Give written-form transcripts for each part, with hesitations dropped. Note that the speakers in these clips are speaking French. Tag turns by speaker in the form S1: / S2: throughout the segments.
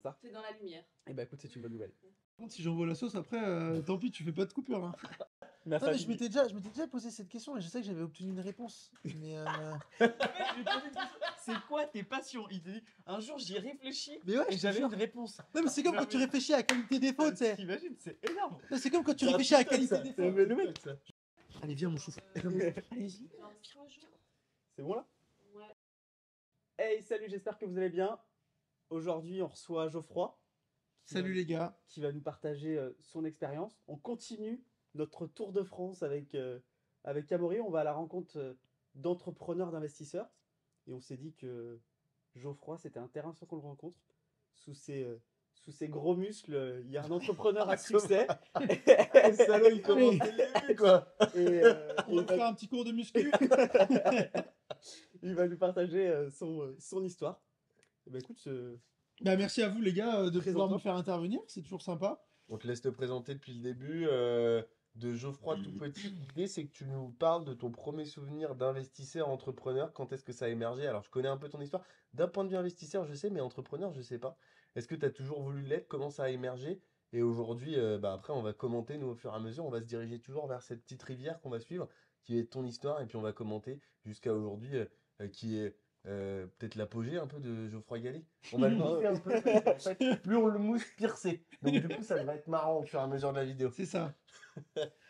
S1: Ça.
S2: C'est dans la lumière.
S1: Et bah écoute, c'est une bonne nouvelle.
S3: Par contre, si j'envoie la sauce après, tant pis, tu fais pas de coupure. Hein.
S1: Ma
S3: Non, mais
S1: famille.
S3: je m'étais déjà posé cette question et je sais que j'avais obtenu une réponse. Mais
S1: C'est quoi tes passions? Il te dit, un jour j'y réfléchis
S3: ouais,
S1: et
S3: je te
S1: j'avais
S3: jure.
S1: une réponse.
S3: Non, mais c'est comme quand tu réfléchis à qualité défaut, tu sais.
S1: T'imagines, c'est énorme.
S3: Non, c'est comme quand tu
S1: C'est un
S3: réfléchis à
S1: TikTok,
S3: qualité
S1: ça.
S3: défaut.
S1: C'est le mec, ça.
S3: Allez, viens, mon chou. Allez-y.
S1: C'est bon là?
S2: Ouais.
S1: Hey, salut, j'espère que vous allez bien. Aujourd'hui, on reçoit Geoffroy.
S3: Salut les gars.
S1: Qui va nous partager son expérience. On continue notre tour de France avec Amaury. On va à la rencontre d'entrepreneurs, d'investisseurs. Et on s'est dit que Geoffroy, c'était intéressant qu'on le rencontre. Sous ses gros muscles, il y a un entrepreneur à succès.
S4: Salaud, il commence dès le début, quoi.
S3: On va faire un petit cours de muscu.
S1: Il va nous partager son histoire. Et bah écoute,
S3: Bah, merci à vous les gars de pouvoir
S1: Présente-toi.
S3: me faire intervenir, c'est toujours sympa.
S4: On te laisse te présenter depuis le début. De Geoffroy tout petit, l'idée c'est que tu nous parles de ton premier souvenir d'investisseur entrepreneur. Quand est-ce que ça a émergé? Alors je connais un peu ton histoire. D'un point de vue investisseur, je sais, mais entrepreneur, je sais pas. Est-ce que tu as toujours voulu l'être? Comment ça a émergé? Et aujourd'hui, bah après, on va commenter, nous, au fur et à mesure. On va se diriger toujours vers cette petite rivière qu'on va suivre, qui est ton histoire. Et puis on va commenter jusqu'à aujourd'hui, qui est peut-être l'apogée un peu de Geoffroy Gallet. On va le mousser un peu. En fait, plus on le mousse, pire c'est. Donc du coup, ça va être marrant au fur et à mesure de la vidéo.
S3: C'est ça.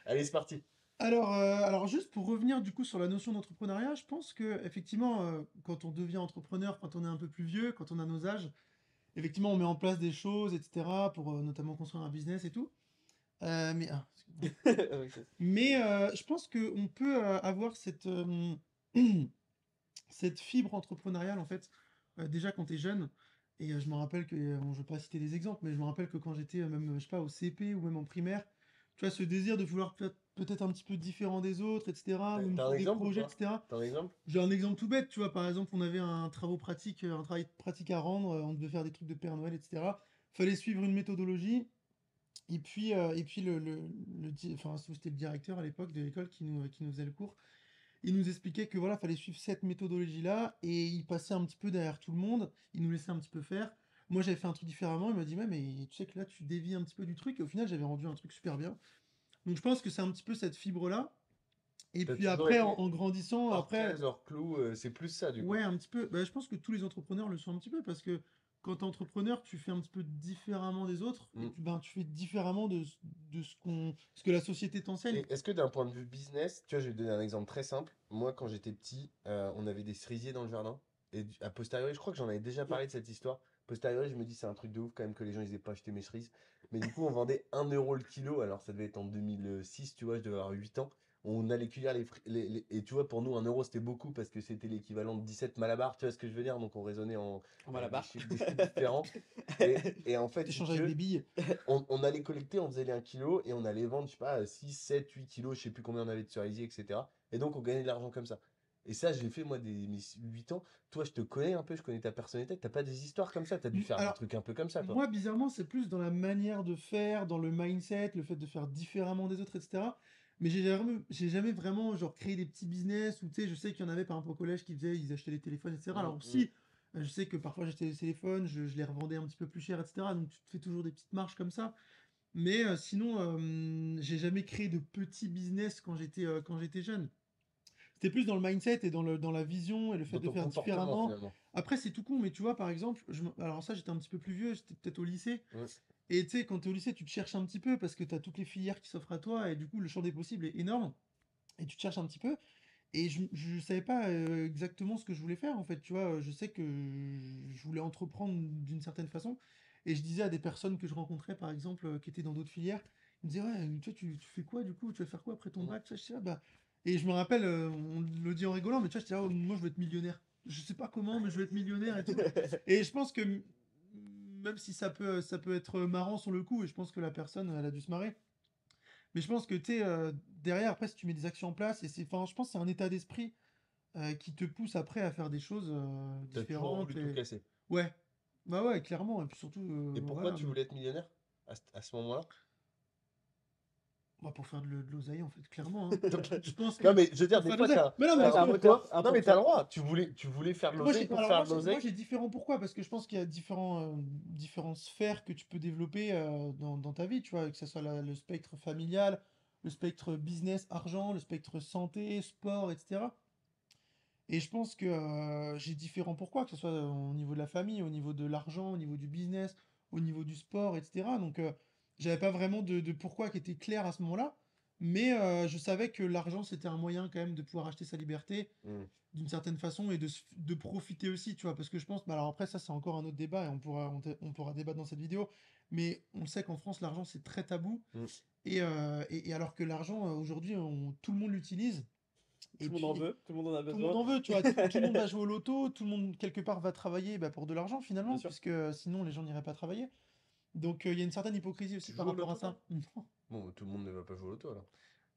S4: Allez, c'est parti.
S3: Alors juste pour revenir du coup sur la notion d'entrepreneuriat, je pense que effectivement, quand on devient entrepreneur, quand on est un peu plus vieux, quand on a nos âges, effectivement, on met en place des choses, etc., pour notamment construire un business et tout. Mais je pense qu'on peut avoir cette fibre entrepreneuriale en fait, déjà quand tu es jeune. Et je me rappelle que, bon, je vais pas citer des exemples, mais je me rappelle que quand j'étais même, je sais pas, au CP ou même en primaire, tu vois, ce désir de vouloir peut-être un petit peu différent des autres, etc., même
S4: T'as un
S3: pour des
S4: exemple ou
S3: projets,
S4: pas?
S3: etc.
S4: T'as un exemple?
S3: J'ai un exemple tout bête, tu vois, par exemple, on avait un travail pratique à rendre, on devait faire des trucs de Père Noël, etc. Fallait suivre une méthodologie, et puis enfin, c'était le directeur à l'époque de l'école qui nous faisait le cours. Il nous expliquait que voilà, fallait suivre cette méthodologie-là, et il passait un petit peu derrière tout le monde, il nous laissait un petit peu faire. Moi, j'avais fait un truc différemment, il m'a dit, ouais, mais tu sais que là, tu dévies un petit peu du truc, et au final, j'avais rendu un truc super bien. Donc, je pense que c'est un petit peu cette fibre-là. Et
S4: T'as
S3: puis
S4: toujours
S3: après,
S4: été
S3: en grandissant,
S4: hors
S3: après,
S4: case, hors clou, c'est plus ça du coup.
S3: ouais, un petit peu. Bah, je pense que tous les entrepreneurs le sont un petit peu, parce que quand tu es entrepreneur, tu fais un petit peu différemment des autres, et
S4: Mm.
S3: tu fais différemment de ce que la société t'enseigne.
S4: Et est-ce que d'un point de vue business, tu vois, je vais te donner un exemple très simple. Moi, quand j'étais petit, on avait des cerisiers dans le jardin. Et a posteriori, je crois que j'en avais déjà parlé de cette histoire. A posteriori, je me dis, c'est un truc de ouf quand même que les gens ils aient pas acheté mes cerises. Mais du coup, on vendait 1 € le kilo. Alors, ça devait être en 2006, tu vois, je devais avoir 8 ans. On allait cueillir et tu vois, pour nous, 1 € c'était beaucoup parce que c'était l'équivalent de 17 Malabar, tu vois ce que je veux dire? Donc, on raisonnait en
S1: Malabar.
S4: des chiffres différents. Et en fait, si
S3: T'échanges
S4: tu
S3: avec
S4: veux,
S3: des billes.
S4: on allait collecter, on faisait les 1 kilo et on allait vendre, je sais pas, 6, 7, 8 kilos, je sais plus combien on avait de cerisier, etc. Et donc on gagnait de l'argent comme ça. Et ça, j'ai fait moi mes 8 ans. Toi, je te connais un peu, je connais ta personnalité. T'as pas des histoires comme ça, t'as dû faire des
S3: Alors,
S4: trucs un peu comme ça, toi.
S3: moi, bizarrement, c'est plus dans la manière de faire, dans le mindset, le fait de faire différemment des autres, etc. Mais j'ai jamais vraiment genre créé des petits business où tu sais, je sais qu'il y en avait par exemple au collège qui faisaient, ils achetaient des téléphones, etc. Alors si, je sais que parfois j'achetais des téléphones, je les revendais un petit peu plus cher, etc. Donc tu te fais toujours des petites marges comme ça. Mais sinon, j'ai jamais créé de petits business quand j'étais jeune. C'était plus dans le mindset et dans la vision et le fait
S4: Dans
S3: de
S4: ton
S3: faire
S4: comportement,
S3: différemment.
S4: finalement.
S3: Après, c'est tout con, mais tu vois, par exemple, alors ça, j'étais un petit peu plus vieux, j'étais peut-être au lycée.
S4: Ouais.
S3: Et tu sais, quand tu es au lycée, tu te cherches un petit peu parce que tu as toutes les filières qui s'offrent à toi et du coup, le champ des possibles est énorme. Et tu te cherches un petit peu. Et je savais pas exactement ce que je voulais faire en fait. Tu vois, je sais que je voulais entreprendre d'une certaine façon. Et je disais à des personnes que je rencontrais, par exemple, qui étaient dans d'autres filières, ils me disaient, ouais, tu fais quoi du coup? Tu vas faire quoi après ton bac? Tu vois, je dis, ah, bah. Et je me rappelle, on le dit en rigolant, mais tu vois, je dis, ah, moi je veux être millionnaire. Je sais pas comment, mais je veux être millionnaire et tout. Et je pense que même si ça peut être marrant sur le coup, et je pense que la personne, elle a dû se marrer. Mais je pense que tu sais, derrière, après, si tu mets des actions en place, enfin, je pense que c'est un état d'esprit qui te pousse après à faire des choses
S4: T'as toujours
S3: différentes.
S4: voulu tout casser.
S3: Ouais, bah ouais, clairement. Et puis surtout,
S4: Et pourquoi
S3: voilà.
S4: tu voulais être millionnaire à ce moment-là?
S3: Bah, pour faire de l'oseille, en fait, clairement. Hein. Je pense
S4: Non,
S3: que
S4: mais je veux dire,
S3: pour
S4: des
S3: faire de
S4: fois,
S3: l'oseille.
S4: t'as,
S3: Mais non, mais
S4: t'as
S3: parce
S1: C'est un
S3: que
S1: moteur, un
S4: Non, mais t'as le
S1: pourquoi.
S4: droit. Tu voulais faire de
S3: moi,
S4: l'oseille pour
S3: alors
S4: faire de
S3: moi,
S4: l'oseille.
S3: j'ai différents pourquoi, parce que je pense qu'il y a différentes sphères que tu peux développer dans ta vie, tu vois, que ce soit le spectre familial, le spectre business, argent, le spectre santé, sport, etc. Et je pense que j'ai différents pourquoi, que ce soit au niveau de la famille, au niveau de l'argent, au niveau du business, au niveau du sport, etc. Donc, j'avais pas vraiment de pourquoi qui était clair à ce moment-là, mais je savais que l'argent, c'était un moyen quand même de pouvoir acheter sa liberté
S4: Hmm.
S3: d'une certaine façon et de profiter aussi, tu vois, parce que je pense, bah alors après, ça, c'est encore un autre débat et on pourra débattre dans cette vidéo, mais on sait qu'en France, l'argent, c'est très tabou,
S4: Hmm.
S3: et alors que l'argent, aujourd'hui, tout le monde l'utilise, et
S1: Tout le monde en
S3: puis
S1: veut, tout le monde en a
S3: tout le monde
S1: besoin.
S3: en veut, tu vois. Tout le monde va jouer au loto, tout le monde, quelque part, va travailler bah, pour de l'argent,
S1: Bien
S3: finalement,
S1: sûr.
S3: puisque sinon, les gens n'iraient pas travailler. Donc, il y a une certaine hypocrisie aussi
S4: Tu
S3: par
S4: joues au
S3: rapport à
S4: loto, toi?
S3: ça. Non.
S4: Bon, tout le monde ne va pas jouer au loto, alors.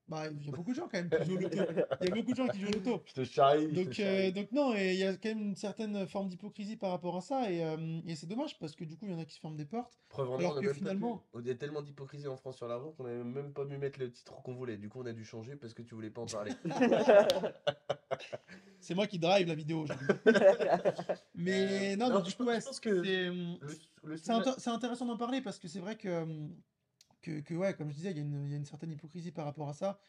S3: Bah, il y a beaucoup de gens, quand même, qui jouent au loto. Il y a beaucoup de gens qui jouent au loto.
S4: Je te charrie, je te charrie.
S3: Donc non, et il y a quand même une certaine forme d'hypocrisie par rapport à ça, et c'est dommage, parce que du coup, il y en a qui se ferment des portes,
S4: Preuve en est, on
S3: alors
S4: n'a
S3: que
S4: même pas pu.
S3: finalement,
S4: Il y a tellement d'hypocrisie en France sur l'argent qu'on n'a même pas pu mettre le titre qu'on voulait. Du coup, on a dû changer parce que tu voulais pas en parler.
S3: c'est moi qui drive la vidéo aujourd'hui. Mais non,
S4: Non,
S3: donc du coup, ouais,
S4: je pense que
S3: c'est
S4: le sujet.
S3: c'est intéressant d'en parler, parce que c'est vrai que ouais, comme je disais, il y a une certaine hypocrisie par rapport à ça.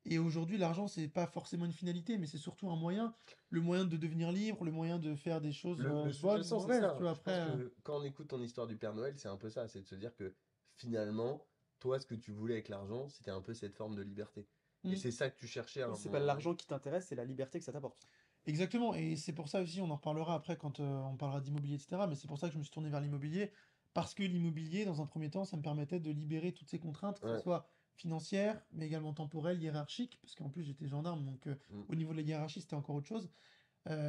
S3: Et aujourd'hui, l'argent, c'est pas forcément une finalité, mais c'est surtout un moyen, le moyen de devenir libre, le moyen de faire des choses
S4: Le
S3: bonnes ou
S4: sous-jacent, c'est
S3: mauvaises, tu
S4: ça.
S3: vois.
S4: Je pense
S3: Après,
S4: que quand on écoute ton histoire du Père Noël, c'est un peu ça. C'est de se dire que finalement, toi, ce que tu voulais avec l'argent, c'était un peu cette forme de liberté. Et
S3: hmm,
S4: c'est ça que tu cherchais à un
S1: C'est pas
S4: moment donné.
S1: l'argent qui t'intéresse, c'est la liberté que ça t'apporte.
S3: exactement. Et c'est pour ça aussi, on en reparlera après quand on parlera d'immobilier, etc. Mais c'est pour ça que je me suis tourné vers l'immobilier, parce que l'immobilier, dans un premier temps, ça me permettait de libérer toutes ces contraintes, que ce
S4: Ouais.
S3: soit financières, mais également temporelles, hiérarchiques, parce qu'en plus j'étais gendarme, donc
S4: Mm.
S3: au niveau de la hiérarchie, c'était encore autre chose.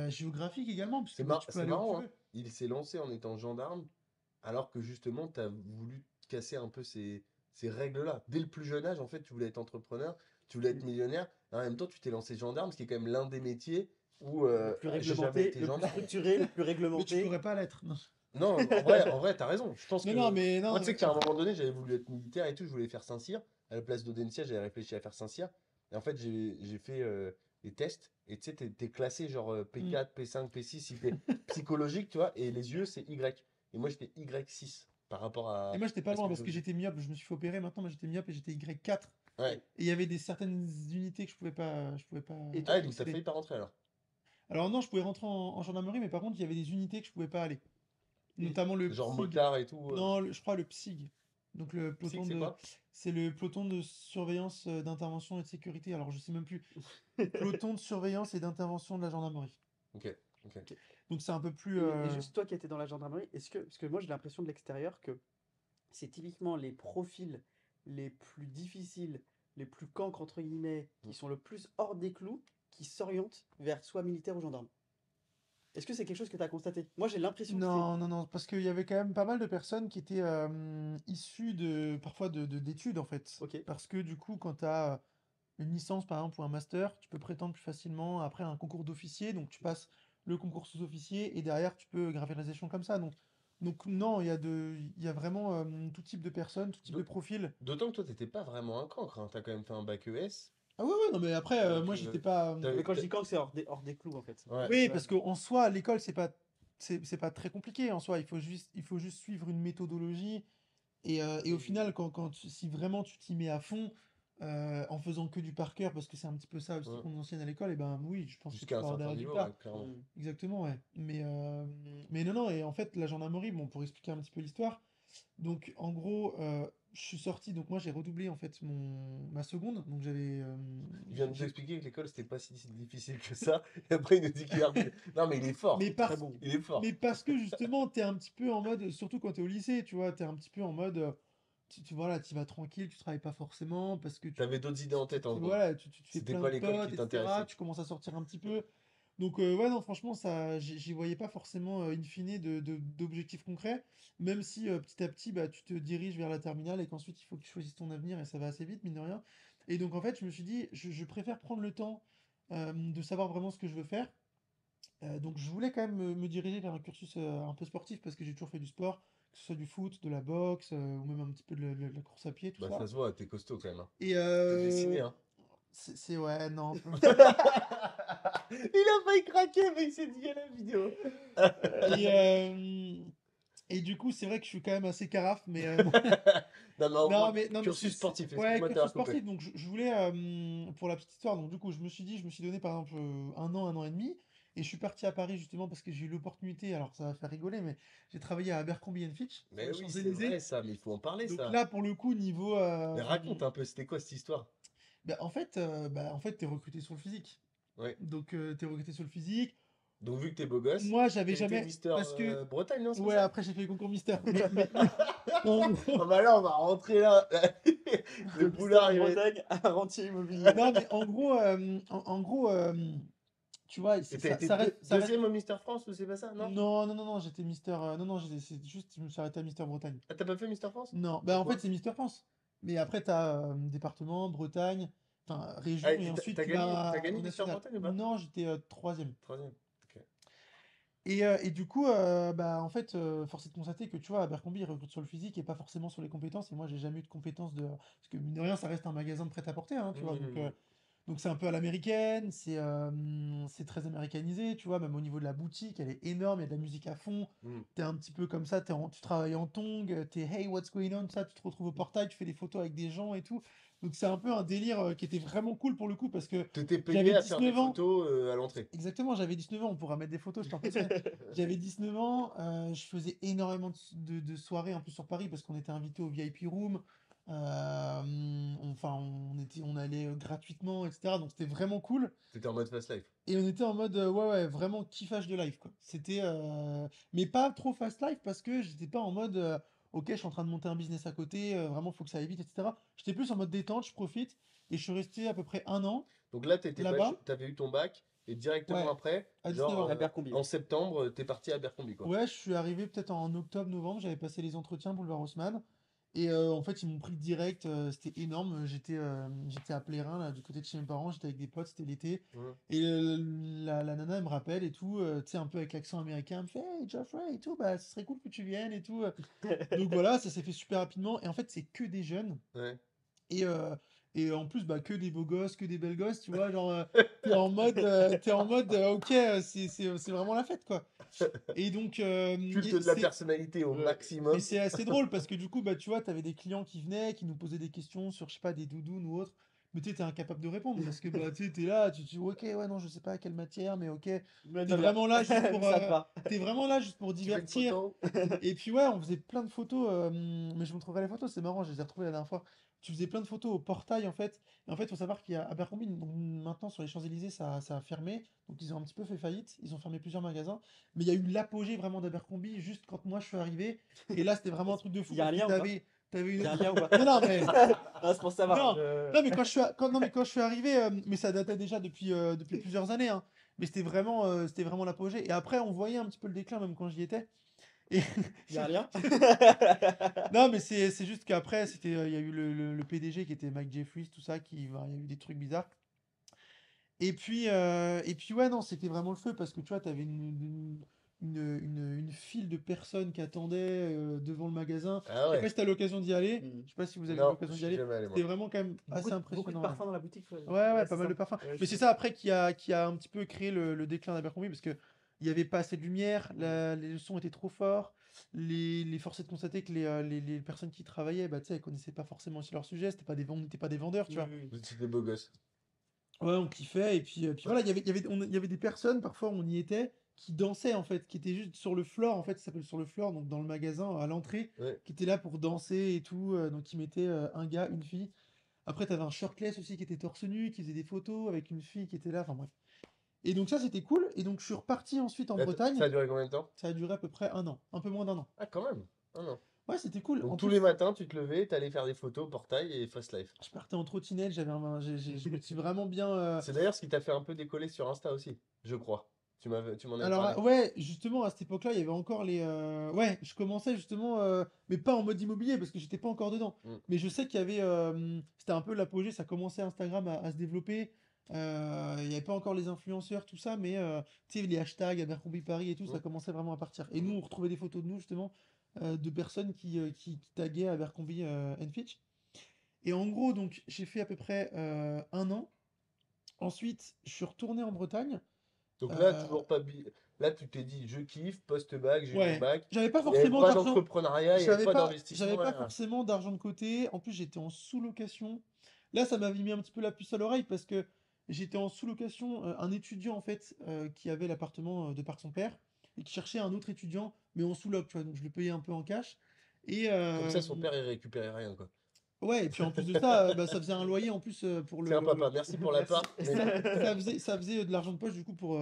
S3: Géographique également, puisque bah, tu peux
S4: C'est
S3: aller où tu
S4: marrant, hein.
S3: veux.
S4: Il s'est lancé en étant gendarme, alors que justement, tu as voulu casser un peu ces règles-là. Dès le plus jeune âge, en fait, tu voulais être entrepreneur, tu voulais être millionnaire. Et en même temps, tu t'es lancé gendarme, ce qui est quand même l'un des métiers où
S1: Le plus
S4: j'ai jamais
S1: réglementé,
S4: été
S1: le plus
S4: gendarme.
S1: structuré, le plus
S3: Mais tu
S1: réglementé.
S3: pourrais pas l'être. Non,
S4: Non, en vrai, t'as raison. Je pense
S3: non,
S4: que.
S3: non, mais
S4: Moi,
S3: non.
S4: tu sais qu'à un moment donné, j'avais voulu être militaire et tout, je voulais faire Saint-Cyr. À la place d'Audencia, j'avais réfléchi à faire Saint-Cyr. Et en fait, j'ai fait les tests. Et tu sais, t'es classé genre
S3: Mm.
S4: P4, P5, P6, si t'es psychologique, tu vois. Et les yeux, c'est Y. Et moi, j'étais Y6 par rapport
S3: Et moi, j'étais pas
S4: à ce
S3: loin
S4: que
S3: parce
S4: je
S3: que
S4: faisais.
S3: j'étais myope. Je me suis fait opérer maintenant, mais j'étais myope et j'étais Y4.
S4: Ouais.
S3: Et il y avait des certaines unités que je pouvais pas
S1: Et
S4: Ah,
S1: toi,
S4: ouais, donc t'as
S3: accéder.
S4: failli pas rentrer alors.
S3: Alors non, je pouvais rentrer en gendarmerie, mais par contre, il y avait des unités que je pouvais pas aller.
S1: et
S3: Notamment le
S4: Genre
S3: PSIG.
S4: motard et tout.
S3: Non, je crois le PSIG. Donc le
S4: Psy,
S3: peloton
S4: c'est
S3: de...
S4: quoi?
S3: C'est le peloton de surveillance d'intervention et de sécurité. Alors, je sais même plus. Peloton de surveillance et d'intervention de la gendarmerie.
S4: Ok, ok.
S1: Ok.
S3: Donc c'est un peu plus...
S1: Et juste toi qui étais dans la gendarmerie, parce que moi j'ai l'impression de l'extérieur que c'est typiquement les profils les plus difficiles, les plus cancres entre guillemets, qui sont le plus hors des clous, qui s'orientent vers soit militaire ou gendarme. Est-ce que c'est quelque chose que tu as constaté? Moi j'ai l'impression que c'est...
S3: Non, non, non, parce qu'il y avait quand même pas mal de personnes qui étaient issues parfois d'études en fait.
S1: Ok.
S3: Parce que du coup, quand tu as une licence par exemple ou un master, tu peux prétendre plus facilement après un concours d'officier, donc tu passes le concours sous-officier et derrière tu peux gravir les échelons comme ça. Donc non, il y a vraiment tout type de personnes, tout type de
S4: D'aut-
S3: profils.
S4: D'autant que toi, t'étais pas vraiment un cancre, hein. T'as quand même fait un bac ES.
S3: Ah ouais, ouais, non mais après,
S1: Ok.
S3: moi j'étais pas.
S1: Mais quand je
S4: T'as-
S1: dis cancre, c'est hors des clous en fait.
S4: Ouais.
S3: Oui,
S1: Tu vois.
S3: parce qu'en soi, l'école, c'est pas très compliqué en soi. Il faut juste suivre une méthodologie. Et au final, si vraiment tu t'y mets à fond, en faisant que du par cœur, parce que c'est un petit peu ça aussi
S4: Ouais.
S3: qu'on nous enseigne à l'école, et ben oui, je pense que tu
S4: Jusqu'à un
S3: peux avoir des
S4: certain niveau, ouais,
S3: résultats.
S4: clairement.
S3: Exactement, ouais. Mais non, non, et en fait, la gendarmerie, bon, pour expliquer un petit peu l'histoire, donc en gros, je suis sorti, donc moi j'ai redoublé en fait ma seconde, donc
S4: Il vient de nous
S3: j'ai-
S4: expliquer que l'école, c'était pas si difficile que ça. Et après, il nous dit qu'il a... Non, mais il est fort.
S3: mais
S1: Très
S3: parce,
S1: bon.
S4: Il est fort.
S3: mais parce que justement, t'es un petit peu en mode, surtout quand t'es au lycée, tu vois, t'es un petit peu en mode, voilà, tu vas tranquille, tu travailles pas forcément, parce que
S4: T'avais d'autres idées en tête en seconde.
S3: voilà, tu te fais
S4: C'était
S3: plein
S4: pas
S3: de
S4: l'école qui
S3: potes, etc.
S4: t'intéressait.
S3: Tu commences à sortir un petit peu. Donc, ouais, non, franchement, ça, j'y voyais pas forcément, in fine, d'objectifs concrets, même si petit à petit, bah, tu te diriges vers la terminale et qu'ensuite, il faut que tu choisisses ton avenir et ça va assez vite, mine de rien. Et donc, en fait, je me suis dit, je préfère prendre le temps de savoir vraiment ce que je veux faire. Donc, je voulais quand même me diriger vers un cursus un peu sportif parce que j'ai toujours fait du sport. que ce soit du foot, de la boxe, ou même un petit peu de la course à pied, tout
S4: Bah,
S3: ça.
S4: ça se voit, t'es costaud quand même. Hein.
S3: Et
S4: T'es dessiné, hein.
S3: ouais, non.
S4: Il a failli craquer, mais il s'est dit à la vidéo.
S3: Et, euh, et du coup, c'est vrai que je suis quand même assez carafe, mais bon.
S4: Non, mais en
S3: Non,
S4: gros,
S3: mais, non, mais
S4: cursus sportif,
S3: ouais,
S4: excuse-moi de
S3: cursus
S4: t'avoir coupé.
S3: sportif. Donc, je voulais, pour la petite histoire, donc du coup, je me suis donné par exemple 1 an et demi, et je suis parti à Paris justement parce que j'ai eu l'opportunité. Alors, ça va faire rigoler, mais j'ai travaillé à Abercrombie Fitch sur
S4: Mais
S3: les
S4: oui, c'est vrai
S3: Champs-Élysées.
S4: ça, mais il faut en parler
S3: Donc
S4: ça.
S3: là, pour le coup, niveau,
S4: Mais raconte un peu, c'était quoi cette histoire?
S3: en fait, t'es recruté sur le physique.
S4: Ouais.
S3: Donc, t'es recruté sur le physique.
S4: Donc vu que t'es beau gosse,
S3: Moi, j'avais
S4: t'as été
S3: jamais,
S4: Mister
S3: parce que,
S4: Bretagne, non, c'est pas
S3: ouais,
S4: ça?
S3: après j'ai fait le concours Mystère, mais en
S4: Oh
S3: gros,
S4: bah là, on va rentrer là.
S1: De
S4: Le
S1: Mister
S4: boulard, il va être...
S1: Bretagne à Rentier Immobilier.
S3: non, mais en gros, tu vois,
S4: Et
S3: c'est-
S4: t'as
S3: ça,
S4: été
S3: ça reste, ça reste.
S4: deuxième au Mister France ou c'est pas ça, non?
S3: Non, non, non, non, j'étais Mister. Non, non, c'est juste, je me suis arrêté à Mister Bretagne.
S4: Ah, t'as pas fait Mister France?
S3: Non, bah en fait,
S4: Pourquoi?
S3: c'est Mister France. Mais après, t'as département, Bretagne, enfin,
S4: Ah,
S3: région, et
S4: et
S3: ensuite
S4: t'as
S3: tu vas
S4: gagné
S3: au
S4: Mister
S3: national.
S4: Bretagne ou pas?
S3: Non, j'étais troisième.
S4: Troisième. Ok.
S3: Et du coup, bah, en fait, force est de constater que tu vois, Abercrombie, ils recrutent sur le physique et pas forcément sur les compétences. Et moi, j'ai jamais eu de compétences de. Parce que, mine de rien, ça reste un magasin de prêt-à-porter, hein, tu vois.
S4: Mhm.
S3: Donc c'est un peu à l'américaine, c'est très américanisé, tu vois. Même au niveau de la boutique, elle est énorme, il y a de la musique à fond.
S4: Mhm.
S3: T'es un petit peu comme ça, tu travailles en tongs, t'es hey, what's going on, ça, tu te retrouves au portail, tu fais des photos avec des gens et tout. Donc c'est un peu un délire qui était vraiment cool pour le coup parce que
S4: T'étais payé
S3: j'avais
S4: à faire des
S3: 19 ans.
S4: photos à l'entrée.
S3: Exactement, j'avais 19 ans, on pourra mettre des photos, je t'en posterai. J'avais 19 ans, je faisais énormément de soirées en plus sur Paris parce qu'on était invité au VIP Room. Enfin, on allait gratuitement, etc. Donc c'était vraiment cool.
S4: T'étais en mode fast life.
S3: Et on était en mode, ouais, ouais, vraiment kiffage de life, quoi. Mais pas trop fast life parce que j'étais pas en mode, ok, je suis en train de monter un business à côté, vraiment, faut que ça aille vite, etc. J'étais plus en mode détente, je profite. Et je suis resté à peu près 1 an
S4: Donc là,
S3: là-bas.
S4: t'avais eu ton bac et directement
S3: Ouais,
S4: après,
S3: à 19
S4: genre
S3: ans.
S1: Abercrombie.
S4: en septembre, t'es parti à Abercrombie, quoi.
S3: Ouais, je suis arrivé peut-être en octobre-novembre, j'avais passé les entretiens boulevard Haussmann. Et en fait, ils m'ont pris direct, c'était énorme. J'étais à Plérin, là, du côté de chez mes parents, j'étais avec des potes, c'était l'été.
S4: Mhm.
S3: Et la nana, elle me rappelle et tout, tu sais, un peu avec l'accent américain, elle me fait Hey Geoffrey et tout, bah ce serait cool que tu viennes et tout. Donc voilà, ça s'est fait super rapidement. Et en fait, c'est que des jeunes.
S4: Ouais.
S3: Et, euh, et en plus, bah, que des beaux gosses, que des belles gosses, tu vois, genre, t'es en mode, ok, c'est vraiment la fête, quoi. Et donc,
S4: Culte de la personnalité au
S3: mais
S4: maximum.
S3: c'est assez drôle parce que du coup, bah, tu vois, t'avais des clients qui venaient, qui nous posaient des questions sur, je sais pas, des doudounes ou autre. Mais tu sais, t'es incapable de répondre parce que bah, tu sais, t'es là, tu te dis, ok, ouais, non, je sais pas quelle matière, mais ok.
S1: Mais très bien. Ça te va.
S3: T'es vraiment là juste pour
S4: Tu fais une
S3: divertir.
S4: photo?
S3: Et puis ouais, on faisait plein de photos, mais je vous trouverai les photos, c'est marrant, je les ai retrouvées la dernière fois. Tu faisais plein de photos au portail en fait. Et en fait, il faut savoir qu'il y a Abercrombie, donc maintenant sur les Champs-Élysées, ça a fermé. Donc ils ont un petit peu fait faillite, ils ont fermé plusieurs magasins. Mais il y a eu l'apogée vraiment d'Abercrombie juste quand moi je suis arrivé. Et là, c'était vraiment un truc de fou
S1: Il y a un
S3: parce que
S1: lien ou pas?
S3: t'avais
S1: Il y
S3: une.
S1: a un lien ou pas?
S3: Non, non, mais.
S1: Non, c'est pour savoir.
S3: Non, non, mais quand je suis arrivé, mais ça datait déjà depuis plusieurs années, hein. Mais c'était vraiment l'apogée. Et après, on voyait un petit peu le déclin même quand j'y étais. Et
S1: Il y a un lien?
S3: non, mais c'est juste qu'après, il y a eu le PDG qui était Mike Jeffries, tout ça, il y a eu des trucs bizarres. Et puis ouais, non, c'était vraiment le feu parce que tu vois, t'avais une file de personnes qui attendaient devant le magasin.
S4: Ah
S3: Je sais pas
S4: ouais.
S3: si t'as l'occasion d'y aller.
S1: Mhm.
S3: Je sais pas si vous avez eu
S4: Non,
S3: l'occasion
S4: je
S3: d'y
S4: suis
S3: aller.
S4: jamais allé, moi.
S3: C'était vraiment quand même assez
S1: Beaucoup de
S3: impressionnant.
S1: parfums dans la boutique. Ouais,
S3: Ouais, ouais,
S1: c'est
S3: pas mal
S1: ça.
S3: de parfums.
S1: Ouais,
S3: Mais c'est
S1: je-
S3: ça après qui a un petit peu créé le déclin d'Abercrombie parce que il n'y avait pas assez de lumière, les sons étaient trop forts, les forces de constater que les personnes qui y travaillaient, bah, tu sais, elles connaissaient pas forcément aussi leur sujet, on n'était pas des vendeurs, tu vois.
S1: Oui,
S4: Vous étiez des beaux gosses.
S3: Ouais, on kiffait, et puis voilà, il y avait des personnes, parfois on y était, qui dansaient en fait, qui étaient juste sur le floor, en fait, ça s'appelle sur le floor, donc dans le magasin, à l'entrée,
S4: Ouais.
S3: qui étaient là pour danser et tout, donc ils mettaient un gars, une fille. Après, t'avais un shirtless aussi qui était torse nu, qui faisait des photos avec une fille qui était là, enfin bref. Et donc ça, c'était cool. Et donc je suis reparti ensuite en
S4: Ça
S3: Bretagne.
S4: a duré combien de temps?
S3: Ça a duré à peu près 1 an, un peu moins d'1 an.
S4: Ah, quand même. Ah non.
S3: Ouais, c'était cool.
S4: Donc
S3: En
S4: tous les
S3: plus,
S4: matins, tu te levais, t'allais faire des photos au portail et fast life.
S3: je partais en trottinette, je me suis vraiment bien.
S4: C'est d'ailleurs ce qui t'a fait un peu décoller sur Insta aussi, je crois. Tu m'en avais
S3: Alors
S4: parlé.
S3: ouais, justement à cette époque-là, il y avait encore Ouais, je commençais justement, mais pas en mode immobilier parce que j'étais pas encore dedans.
S4: Mm.
S3: Mais je sais qu'il y avait, c'était un peu l'apogée, ça commençait Instagram à se développer. Il n'y avait pas encore les influenceurs, tout ça, mais tu sais, les hashtags Abercrombie Paris et tout, ça
S4: Mm.
S3: commençait vraiment à partir. Et nous,
S4: Mm.
S3: on retrouvait des photos de nous justement de personnes qui taguaient Abercrombie and Fitch. Et en gros, donc, j'ai fait à peu près 1 an. Ensuite, je suis retourné en Bretagne.
S4: Donc là,
S3: Euh,
S4: toujours pas. Là, tu t'es dit, je kiffe, post-bac, j'ai eu mon
S3: ouais,
S4: bac.
S3: j'avais pas
S4: Il n'y avait
S3: forcément
S4: pas
S3: d'argent.
S4: d'entrepreneuriat, il n'y avait pas
S3: J'avais
S4: d'investissement.
S3: pas forcément d'argent de côté. En plus, j'étais en sous-location. Là, ça m'avait mis un petit peu la puce à l'oreille parce que j'étais en sous-location, un étudiant en fait qui avait l'appartement de par son père et qui cherchait un autre étudiant, mais en sous-loc, tu vois. Donc je le payais un peu en cash. Et
S4: Comme ça, son père, il récupérait rien, quoi.
S3: ouais, et puis en plus de ça, bah, ça faisait un loyer en plus pour
S4: Tiens, papa, merci pour l'appart.
S1: Merci.
S4: Mais
S3: ça faisait de l'argent de poche du coup pour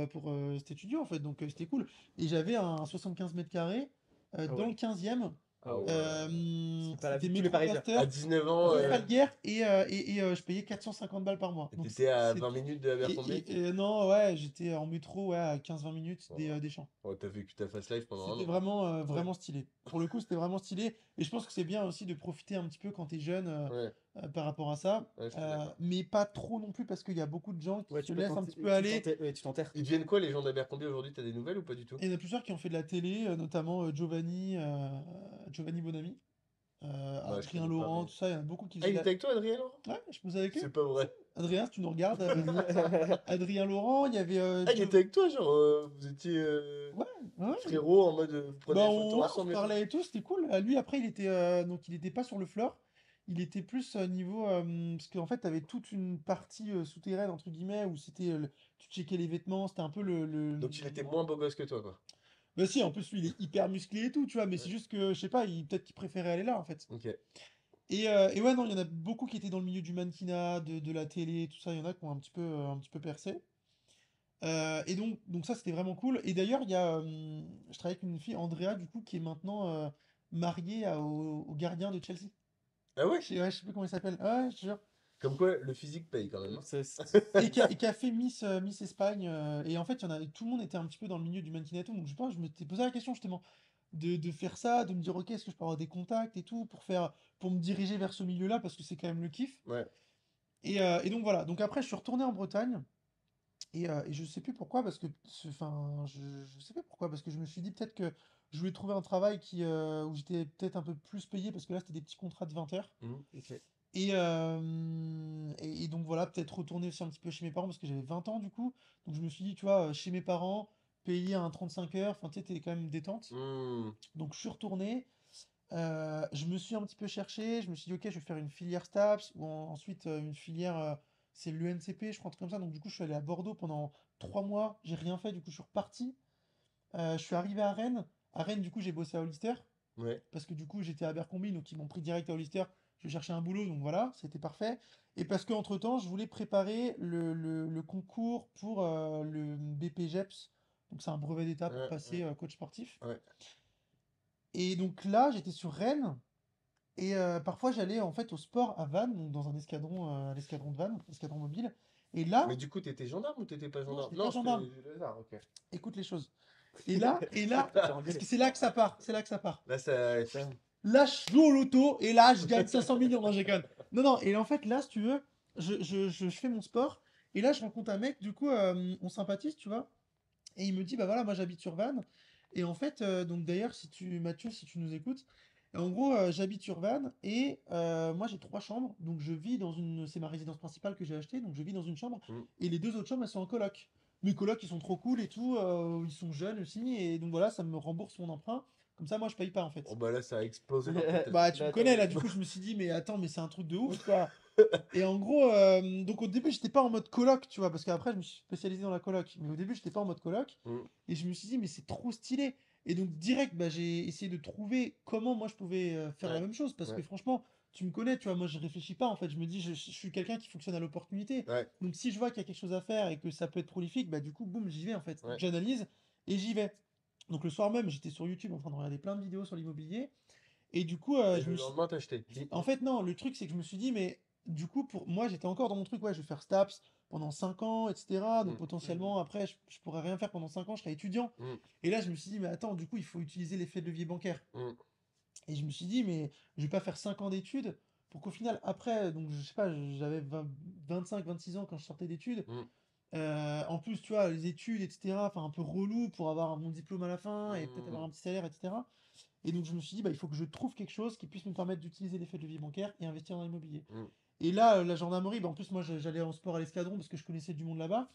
S3: cet étudiant en fait, donc c'était cool. Et j'avais un 75 mètres carrés
S1: Ah
S3: dans
S1: ouais.
S3: le 15e.
S1: Ah ouais. C'est pas la
S3: C'était
S1: vie de tous les
S3: métro
S1: Parisiens.
S3: Pasteur,
S4: à 19 ans,
S3: rue Falguière, et je payais 450 balles par mois. Donc
S4: t'étais à 20 minutes de Abercrombie.
S3: non, ouais, j'étais en métro ouais, à 15-20 minutes des Champs.
S4: Oh, t'as vécu ta fast life pendant un
S3: C'était
S4: an.
S3: vraiment, vraiment stylé. Pour le coup, c'était vraiment stylé. Et je pense que c'est bien aussi de profiter un petit peu quand t'es jeune
S4: Ouais,
S3: par rapport à ça.
S4: ouais, je suis d'accord.
S3: Mais pas trop non plus parce qu'il y a beaucoup de gens qui
S1: Ouais,
S3: se laissent un petit peu
S1: tu
S3: aller.
S1: ouais, tu t'enterres.
S4: Ils deviennent quoi, les gens d'Abercrombie aujourd'hui? T'as des nouvelles ou pas du tout?
S3: Et il y en a plusieurs qui ont fait de la télé, notamment Giovanni Bonami,
S4: Bah, je
S3: Adrien
S4: connais pas,
S3: Laurent,
S4: mais.
S3: tout ça. Il y en a beaucoup qui
S4: Ah,
S3: faisaient
S4: il
S3: de la...
S4: était avec toi, Adrien, Laurent?
S3: Ouais, je posais avec eux.
S4: C'est pas vrai.
S3: Adrien, si tu nous regardes, Adrien Laurent, il y avait
S4: Ah, il était avec toi, genre, vous étiez
S3: Ouais, ouais.
S4: frérot en mode, vous
S3: Bah,
S4: prenez des photos
S3: on se
S4: ensemble et tout.
S3: parlait et tout, c'était cool. Lui, après, donc il était pas sur le floor, il était plus niveau, parce qu'en fait, t'avais toute une partie souterraine, entre guillemets, où c'était, tu checkais les vêtements, c'était un peu
S4: Donc, il était moins beau gosse que toi, quoi.
S3: Bah si, en plus, lui, il est hyper musclé et tout, tu vois, mais c'est
S4: Ouais.
S3: juste que, je sais pas, peut-être qu'il préférait aller là, en fait.
S4: Ok.
S3: Et ouais, non, il y en a beaucoup qui étaient dans le milieu du mannequinat, de la télé, tout ça, il y en a qui ont un petit peu percé. Et donc ça, c'était vraiment cool. Et d'ailleurs, je travaille avec une fille, Andrea, du coup, qui est maintenant mariée au gardien de Chelsea.
S4: Ah ouais?
S3: Ouais, je sais plus comment il s'appelle. Ouais, je te jure.
S4: Comme quoi, le physique paye quand même, hein.
S3: Et qui a fait Miss Espagne. Et en fait, tout le monde était un petit peu dans le milieu du mannequinat et tout. Donc je pense, je m'étais posé la question justement de faire ça, de me dire, ok, est-ce que je peux avoir des contacts et tout pour me diriger vers ce milieu-là parce que c'est quand même le kiff.
S4: Ouais.
S3: Et donc voilà. Donc après, je suis retourné en Bretagne. Et je sais plus pourquoi, parce que, enfin, je sais pas pourquoi, parce que je me suis dit peut-être que je voulais trouver un travail où j'étais peut-être un peu plus payé, parce que là c'était des petits contrats de 20 heures.
S4: Mhm.
S1: Ok.
S3: Et donc voilà, peut-être retourner aussi un petit peu chez mes parents, parce que j'avais 20 ans du coup. Donc je me suis dit, tu vois, chez mes parents, payer un 35 heures, enfin tu sais, t'es quand même détente.
S4: Hmm.
S3: Donc je suis retourné, je me suis un petit peu cherché, je me suis dit, ok, je vais faire une filière STAPS, ou ensuite une filière, c'est l'ENCP, je crois, un truc comme ça. Donc du coup, je suis allé à Bordeaux pendant 3 mois, j'ai rien fait, du coup, je suis reparti. Je suis arrivé à Rennes. À Rennes, du coup, j'ai bossé à Hollister,
S4: Ouais.
S3: parce que du coup, j'étais à Abercrombie, donc ils m'ont pris direct à Hollister. Je cherchais un boulot, donc voilà, c'était parfait. Et parce qu'entre-temps, je voulais préparer le concours pour le BPGEPS, donc c'est un brevet d'état pour
S4: Ouais,
S3: passer coach sportif.
S4: ouais.
S3: Et donc là, j'étais sur Rennes. Et parfois, j'allais en fait au sport à Vannes, donc dans un escadron, l'escadron de Vannes, l'escadron mobile. Et
S4: Mais
S3: là,
S4: du coup, t'étais gendarme ou t'étais pas
S3: non,
S4: gendarme?
S3: j'étais pas
S4: Non, c'était
S3: gendarme.
S4: du lézard, ok.
S3: Écoute les choses. Et là,
S1: Tu vas
S3: parce que
S1: engueuler.
S3: c'est là que ça part, c'est là que ça part.
S4: Là, ça.
S3: Là, je joue au loto et là, je gagne 500 millions. Non, j'ai quand même. Non, non. Et en fait, là, si tu veux, je fais mon sport et là, je rencontre un mec. Du coup, on sympathise, tu vois. Et il me dit, bah voilà, moi j'habite sur Vannes. Et en fait, donc d'ailleurs, Mathieu, si tu nous écoutes, en gros, j'habite sur Vannes et moi j'ai 3 chambres. Donc je vis c'est ma résidence principale que j'ai achetée. Donc je vis dans une chambre
S4: Hmm.
S3: et les 2 autres chambres, elles sont en coloc. Mes colocs, ils sont trop cool et tout. Ils sont jeunes aussi. Et donc voilà, ça me rembourse mon emprunt. Comme ça, moi je paye pas en fait.
S4: Oh bah là, ça a explosé dans ta tête.
S3: Bah, tu me
S1: Là,
S3: connais là, du coup, je me suis dit, mais attends, mais c'est un truc de ouf quoi. Et en gros, donc au début, j'étais pas en mode coloc, tu vois, parce qu'après, je me suis spécialisé dans la coloc. Mais au début, j'étais pas en mode coloc.
S4: Hmm.
S3: Et je me suis dit, mais c'est trop stylé. Et donc, direct, bah, j'ai essayé de trouver comment moi je pouvais faire la
S4: Ouais,
S3: même chose. Parce que
S4: ouais,
S3: franchement, tu me connais, tu vois, moi je réfléchis pas en fait. Je me dis, je suis quelqu'un qui fonctionne à l'opportunité.
S4: ouais,
S3: Donc, si je vois qu'il y a quelque chose à faire et que ça peut être prolifique, bah, du coup, boum, j'y vais en fait. Donc,
S4: ouais.
S3: j'analyse et j'y vais. Donc, le soir même, j'étais sur YouTube en train de regarder plein de vidéos sur l'immobilier. Et du coup,
S4: Et le lendemain, t'as acheté.
S3: en fait, non, le truc, c'est que je me suis dit, mais du coup, pour moi, j'étais encore dans mon truc, ouais, je vais faire STAPS pendant 5 ans, etc. Donc
S4: Hmm.
S3: potentiellement, après, je pourrais rien faire pendant 5 ans, je serai étudiant.
S4: Hmm.
S3: Et là, je me suis dit, mais attends, du coup, il faut utiliser l'effet de levier bancaire.
S4: Hmm.
S3: Et je me suis dit, mais je vais pas faire 5 ans d'études pour qu'au final, après, donc je sais pas, j'avais 25, 26 ans quand je sortais d'études.
S4: Hmm.
S3: En plus, tu vois, les études, etc., enfin, un peu relou pour avoir mon diplôme à la fin et peut-être avoir
S4: Hmm.
S3: un petit salaire, etc. Et donc je me suis dit, bah, il faut que je trouve quelque chose qui puisse me permettre d'utiliser l'effet de levier bancaire et investir dans l'immobilier.
S4: Mm.
S3: Et là, la gendarmerie, bah, en plus, moi, j'allais en sport à l'escadron parce que je connaissais du monde là-bas.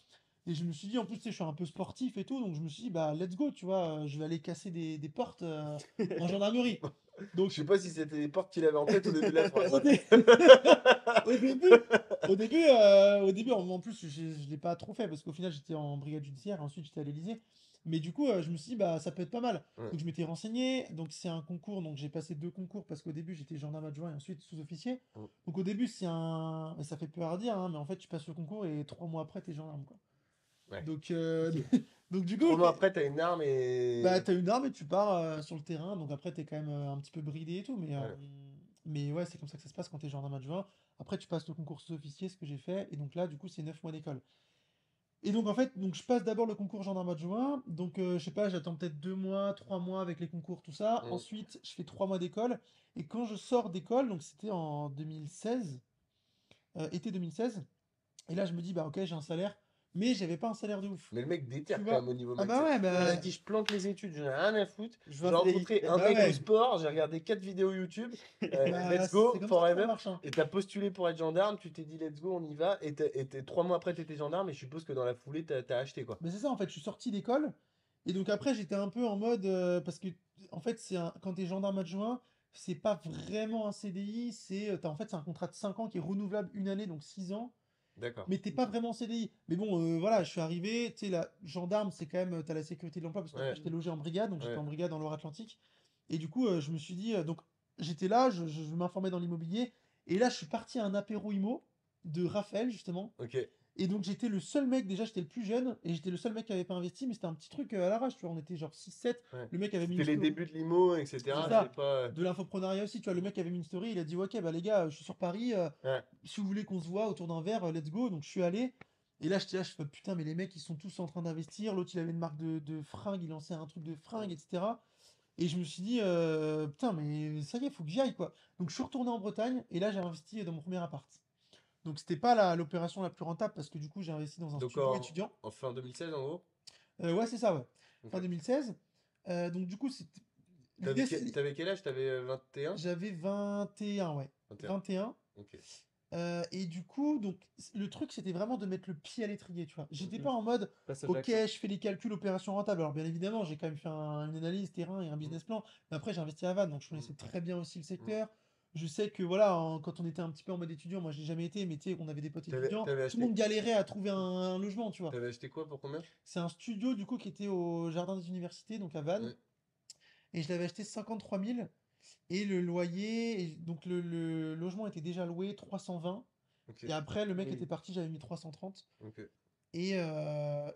S3: Et je me suis dit, en plus, tu sais, je suis un peu sportif et tout, donc je me suis dit, bah, let's go, tu vois, je vais aller casser des portes en gendarmerie.
S4: Je
S3: Donc,
S4: sais pas si c'était les portes qu'il avait en tête au début de la phrase.
S3: au, dé- au début, au début, en plus, je l'ai pas trop fait parce qu'au final, j'étais en brigade judiciaire et ensuite j'étais à l'Élysée. Mais du coup, je me suis dit, bah, ça peut être pas mal.
S4: Ouais.
S3: Donc, je m'étais renseigné. Donc, c'est un concours. Donc, j'ai passé 2 concours parce qu'au début, j'étais gendarme adjoint et ensuite sous-officier.
S4: Mm.
S3: Donc, au début, c'est un. Ça fait peur à dire, hein, mais en fait, tu passes le concours et 3 mois après, t'es gendarme, quoi.
S4: Ouais.
S3: Donc, donc du coup,
S4: 3 mois après, t'as une arme
S3: bah,
S4: et.
S3: t'as une arme et tu pars sur le terrain. Donc, après, t'es quand même un petit peu bridé et tout.
S4: Ouais.
S3: Mais ouais, c'est comme ça que ça se passe quand t'es gendarme adjoint. Après, tu passes le concours sous-officier, ce que j'ai fait. Et donc là, du coup, c'est 9 mois d'école. Et donc en fait, donc je passe d'abord le concours gendarme adjoint. Donc je sais pas, j'attends peut-être 2 mois, 3 mois avec les concours, tout ça.
S4: Mm.
S3: Ensuite, je fais 3 mois d'école. Et quand je sors d'école, donc c'était en 2016, été 2016. Et là, je me dis, bah ok, j'ai un salaire. Mais j'avais pas un salaire de ouf.
S4: Mais le mec
S3: Tu
S4: déterre quand
S3: vois?
S4: même au niveau
S3: Ah bah
S4: mindset.
S3: ouais,
S4: Il a
S3: bah,
S4: dit je plante les études, j'en ai rien à foutre.
S1: Je veux
S4: J'ai
S1: un CDI.
S4: rencontré un
S3: bah
S4: mec au
S3: ouais.
S4: sport, j'ai regardé 4 vidéos YouTube.
S3: Bah,
S4: Let's
S3: c'est
S4: go,
S3: comme ça que ça
S4: forever.
S3: marche, hein.
S4: Et t'as postulé pour être gendarme, tu t'es dit let's go, on y va. Et 3 mois après, t'étais gendarme. Et je suppose que dans la foulée, t'as acheté quoi.
S3: Mais c'est ça, en fait, je suis sorti d'école. Et donc après, j'étais un peu en mode. Parce que, en fait, quand t'es gendarme adjoint, c'est pas vraiment un CDI. En fait, c'est un contrat de 5 ans qui est renouvelable une année, donc 6 ans.
S4: D'accord.
S3: Mais t'es pas vraiment en CDI. Mais bon, voilà, je suis arrivé. Tu sais, la gendarme, c'est quand même. T'as la sécurité de l'emploi, parce qu'après,
S4: Ouais,
S3: j'étais logé en brigade. Donc j'étais
S4: ouais.
S3: en brigade en Loire-Atlantique. Et du coup, je me suis dit. Donc, j'étais là, je m'informais dans l'immobilier. Et là, je suis parti à un apéro IMO de Raphaël, justement.
S4: Ok.
S3: Et donc j'étais le seul mec, déjà j'étais le plus jeune, et j'étais le seul mec qui avait pas investi, mais c'était un petit truc à l'arrache, tu vois, on était genre 6-7,
S4: Ouais.
S3: le mec avait mis
S4: C'était
S3: une
S4: les
S3: story,
S4: débuts de l'IMO,
S3: c'est
S4: etc.
S3: ça,
S4: C'est pas.
S3: de l'infoprenariat aussi, tu vois, le mec avait mis une story, il a dit ok bah les gars, je suis sur Paris,
S4: Ouais.
S3: si vous voulez qu'on se voit autour d'un verre, let's go, donc je suis allé, et là j'étais là, je fais putain mais les mecs ils sont tous en train d'investir, l'autre il avait une marque de fringues, il lançait un truc de fringues, etc. Et je me suis dit, putain mais ça y est, faut que j'y aille quoi. Donc je suis retourné en Bretagne, et là j'ai investi dans mon premier appart. Donc c'était pas l'opération la plus rentable parce que du coup j'ai investi dans un
S4: Donc
S3: studio étudiant.
S4: en fin 2016, en gros.
S3: Ouais, c'est ça, ouais.
S4: Ok.
S3: Fin 2016. Donc du coup, l'idée,
S4: T'avais quel âge? T'avais 21?
S3: j'avais 21, ouais.
S4: 21.
S3: 21.
S4: Ok.
S3: Et du coup, donc le truc, c'était vraiment de mettre le pied à l'étrier, tu vois. J'étais
S1: Mhm.
S3: pas en mode,
S1: Passage
S3: ok,
S1: d'action.
S3: je fais les calculs opération rentable. Alors bien évidemment, j'ai quand même fait une analyse terrain et un
S4: Mm,
S3: business plan. Mais après, j'ai investi à Vannes, donc je
S4: mm,
S3: connaissais très bien aussi le
S4: mm.
S3: secteur. Je sais que voilà, quand on était un petit peu en mode étudiant, moi je l'ai jamais été, mais tu sais, on avait des potes étudiants,
S4: T'avais
S3: tout le
S4: acheté,
S3: monde galérait à trouver un logement, tu vois.
S4: t'avais acheté quoi pour combien?
S3: C'est un studio du coup qui était au Jardin des Universités, donc à Vannes,
S4: Ouais.
S3: et je l'avais acheté 53 000. Et le loyer, donc le logement était déjà loué 320.
S4: Ok.
S3: Et après, le mec était
S1: Oui.
S3: parti, j'avais mis 330.
S4: Ok.
S3: Et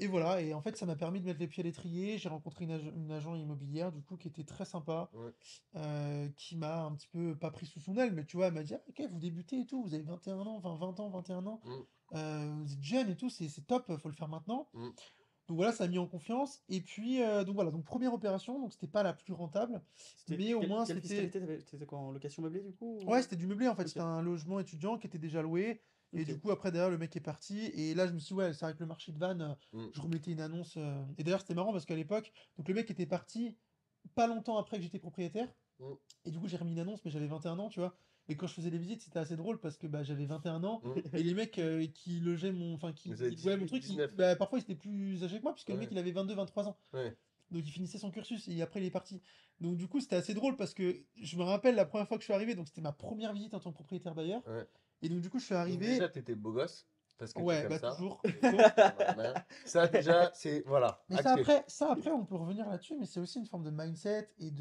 S3: voilà, et en fait, ça m'a permis de mettre les pieds à l'étrier. J'ai rencontré une agent immobilière, du coup, qui était très sympa,
S4: Ouais.
S3: qui m'a un petit peu, pas pris sous son aile, mais tu vois, elle m'a dit, ah, ok, vous débutez et tout, vous avez 21 ans, enfin 20 ans, 21 ans,
S4: Mm,
S3: vous êtes jeune et tout, c'est top, faut le faire maintenant.
S4: mm.
S3: Donc voilà, ça a mis en confiance. Et puis, donc voilà, donc première opération, donc c'était pas la plus rentable, mais au moins
S1: Quelle
S3: c'était.
S1: fiscalité t'étais quoi, en location meublée du coup
S3: Ouais, c'était du meublé en fait,
S1: Ok.
S3: c'était un logement étudiant qui était déjà loué. Et
S1: Ok.
S3: du coup, après, derrière, le mec est parti. Et là, je me suis dit, ouais, c'est vrai que le marché de Vannes,
S4: Mm.
S3: je remettais une annonce. Et d'ailleurs, c'était marrant parce qu'à l'époque, donc le mec était parti pas longtemps après que j'étais propriétaire.
S4: Mm.
S3: Et du coup, j'ai remis une annonce, mais j'avais 21 ans, tu vois. Et quand je faisais les visites, c'était assez drôle parce que bah, j'avais 21 ans.
S4: Mm.
S3: Et les mecs qui logeaient enfin,
S4: Vous avez
S3: qui louaient mon
S4: 18,
S3: truc,
S4: 19.
S3: bah, parfois ils étaient plus âgés que moi, puisque le mec
S4: Ouais.
S3: il avait 22, 23 ans.
S4: Ouais.
S3: Donc il finissait son cursus et après il est parti. Donc du coup, c'était assez drôle parce que je me rappelle la première fois que je suis arrivé, donc c'était ma première visite en tant que propriétaire bailleur.
S4: Ouais.
S3: Et donc du coup, je suis
S4: Donc
S3: arrivé.
S4: déjà, t'étais beau gosse, parce que t'es
S3: Ouais,
S4: comme
S3: bah
S4: ça.
S3: toujours.
S4: Nanana. Ça, déjà, c'est. Voilà,
S3: Mais
S4: acté.
S3: ça après, on peut revenir là-dessus, mais c'est aussi une forme de mindset et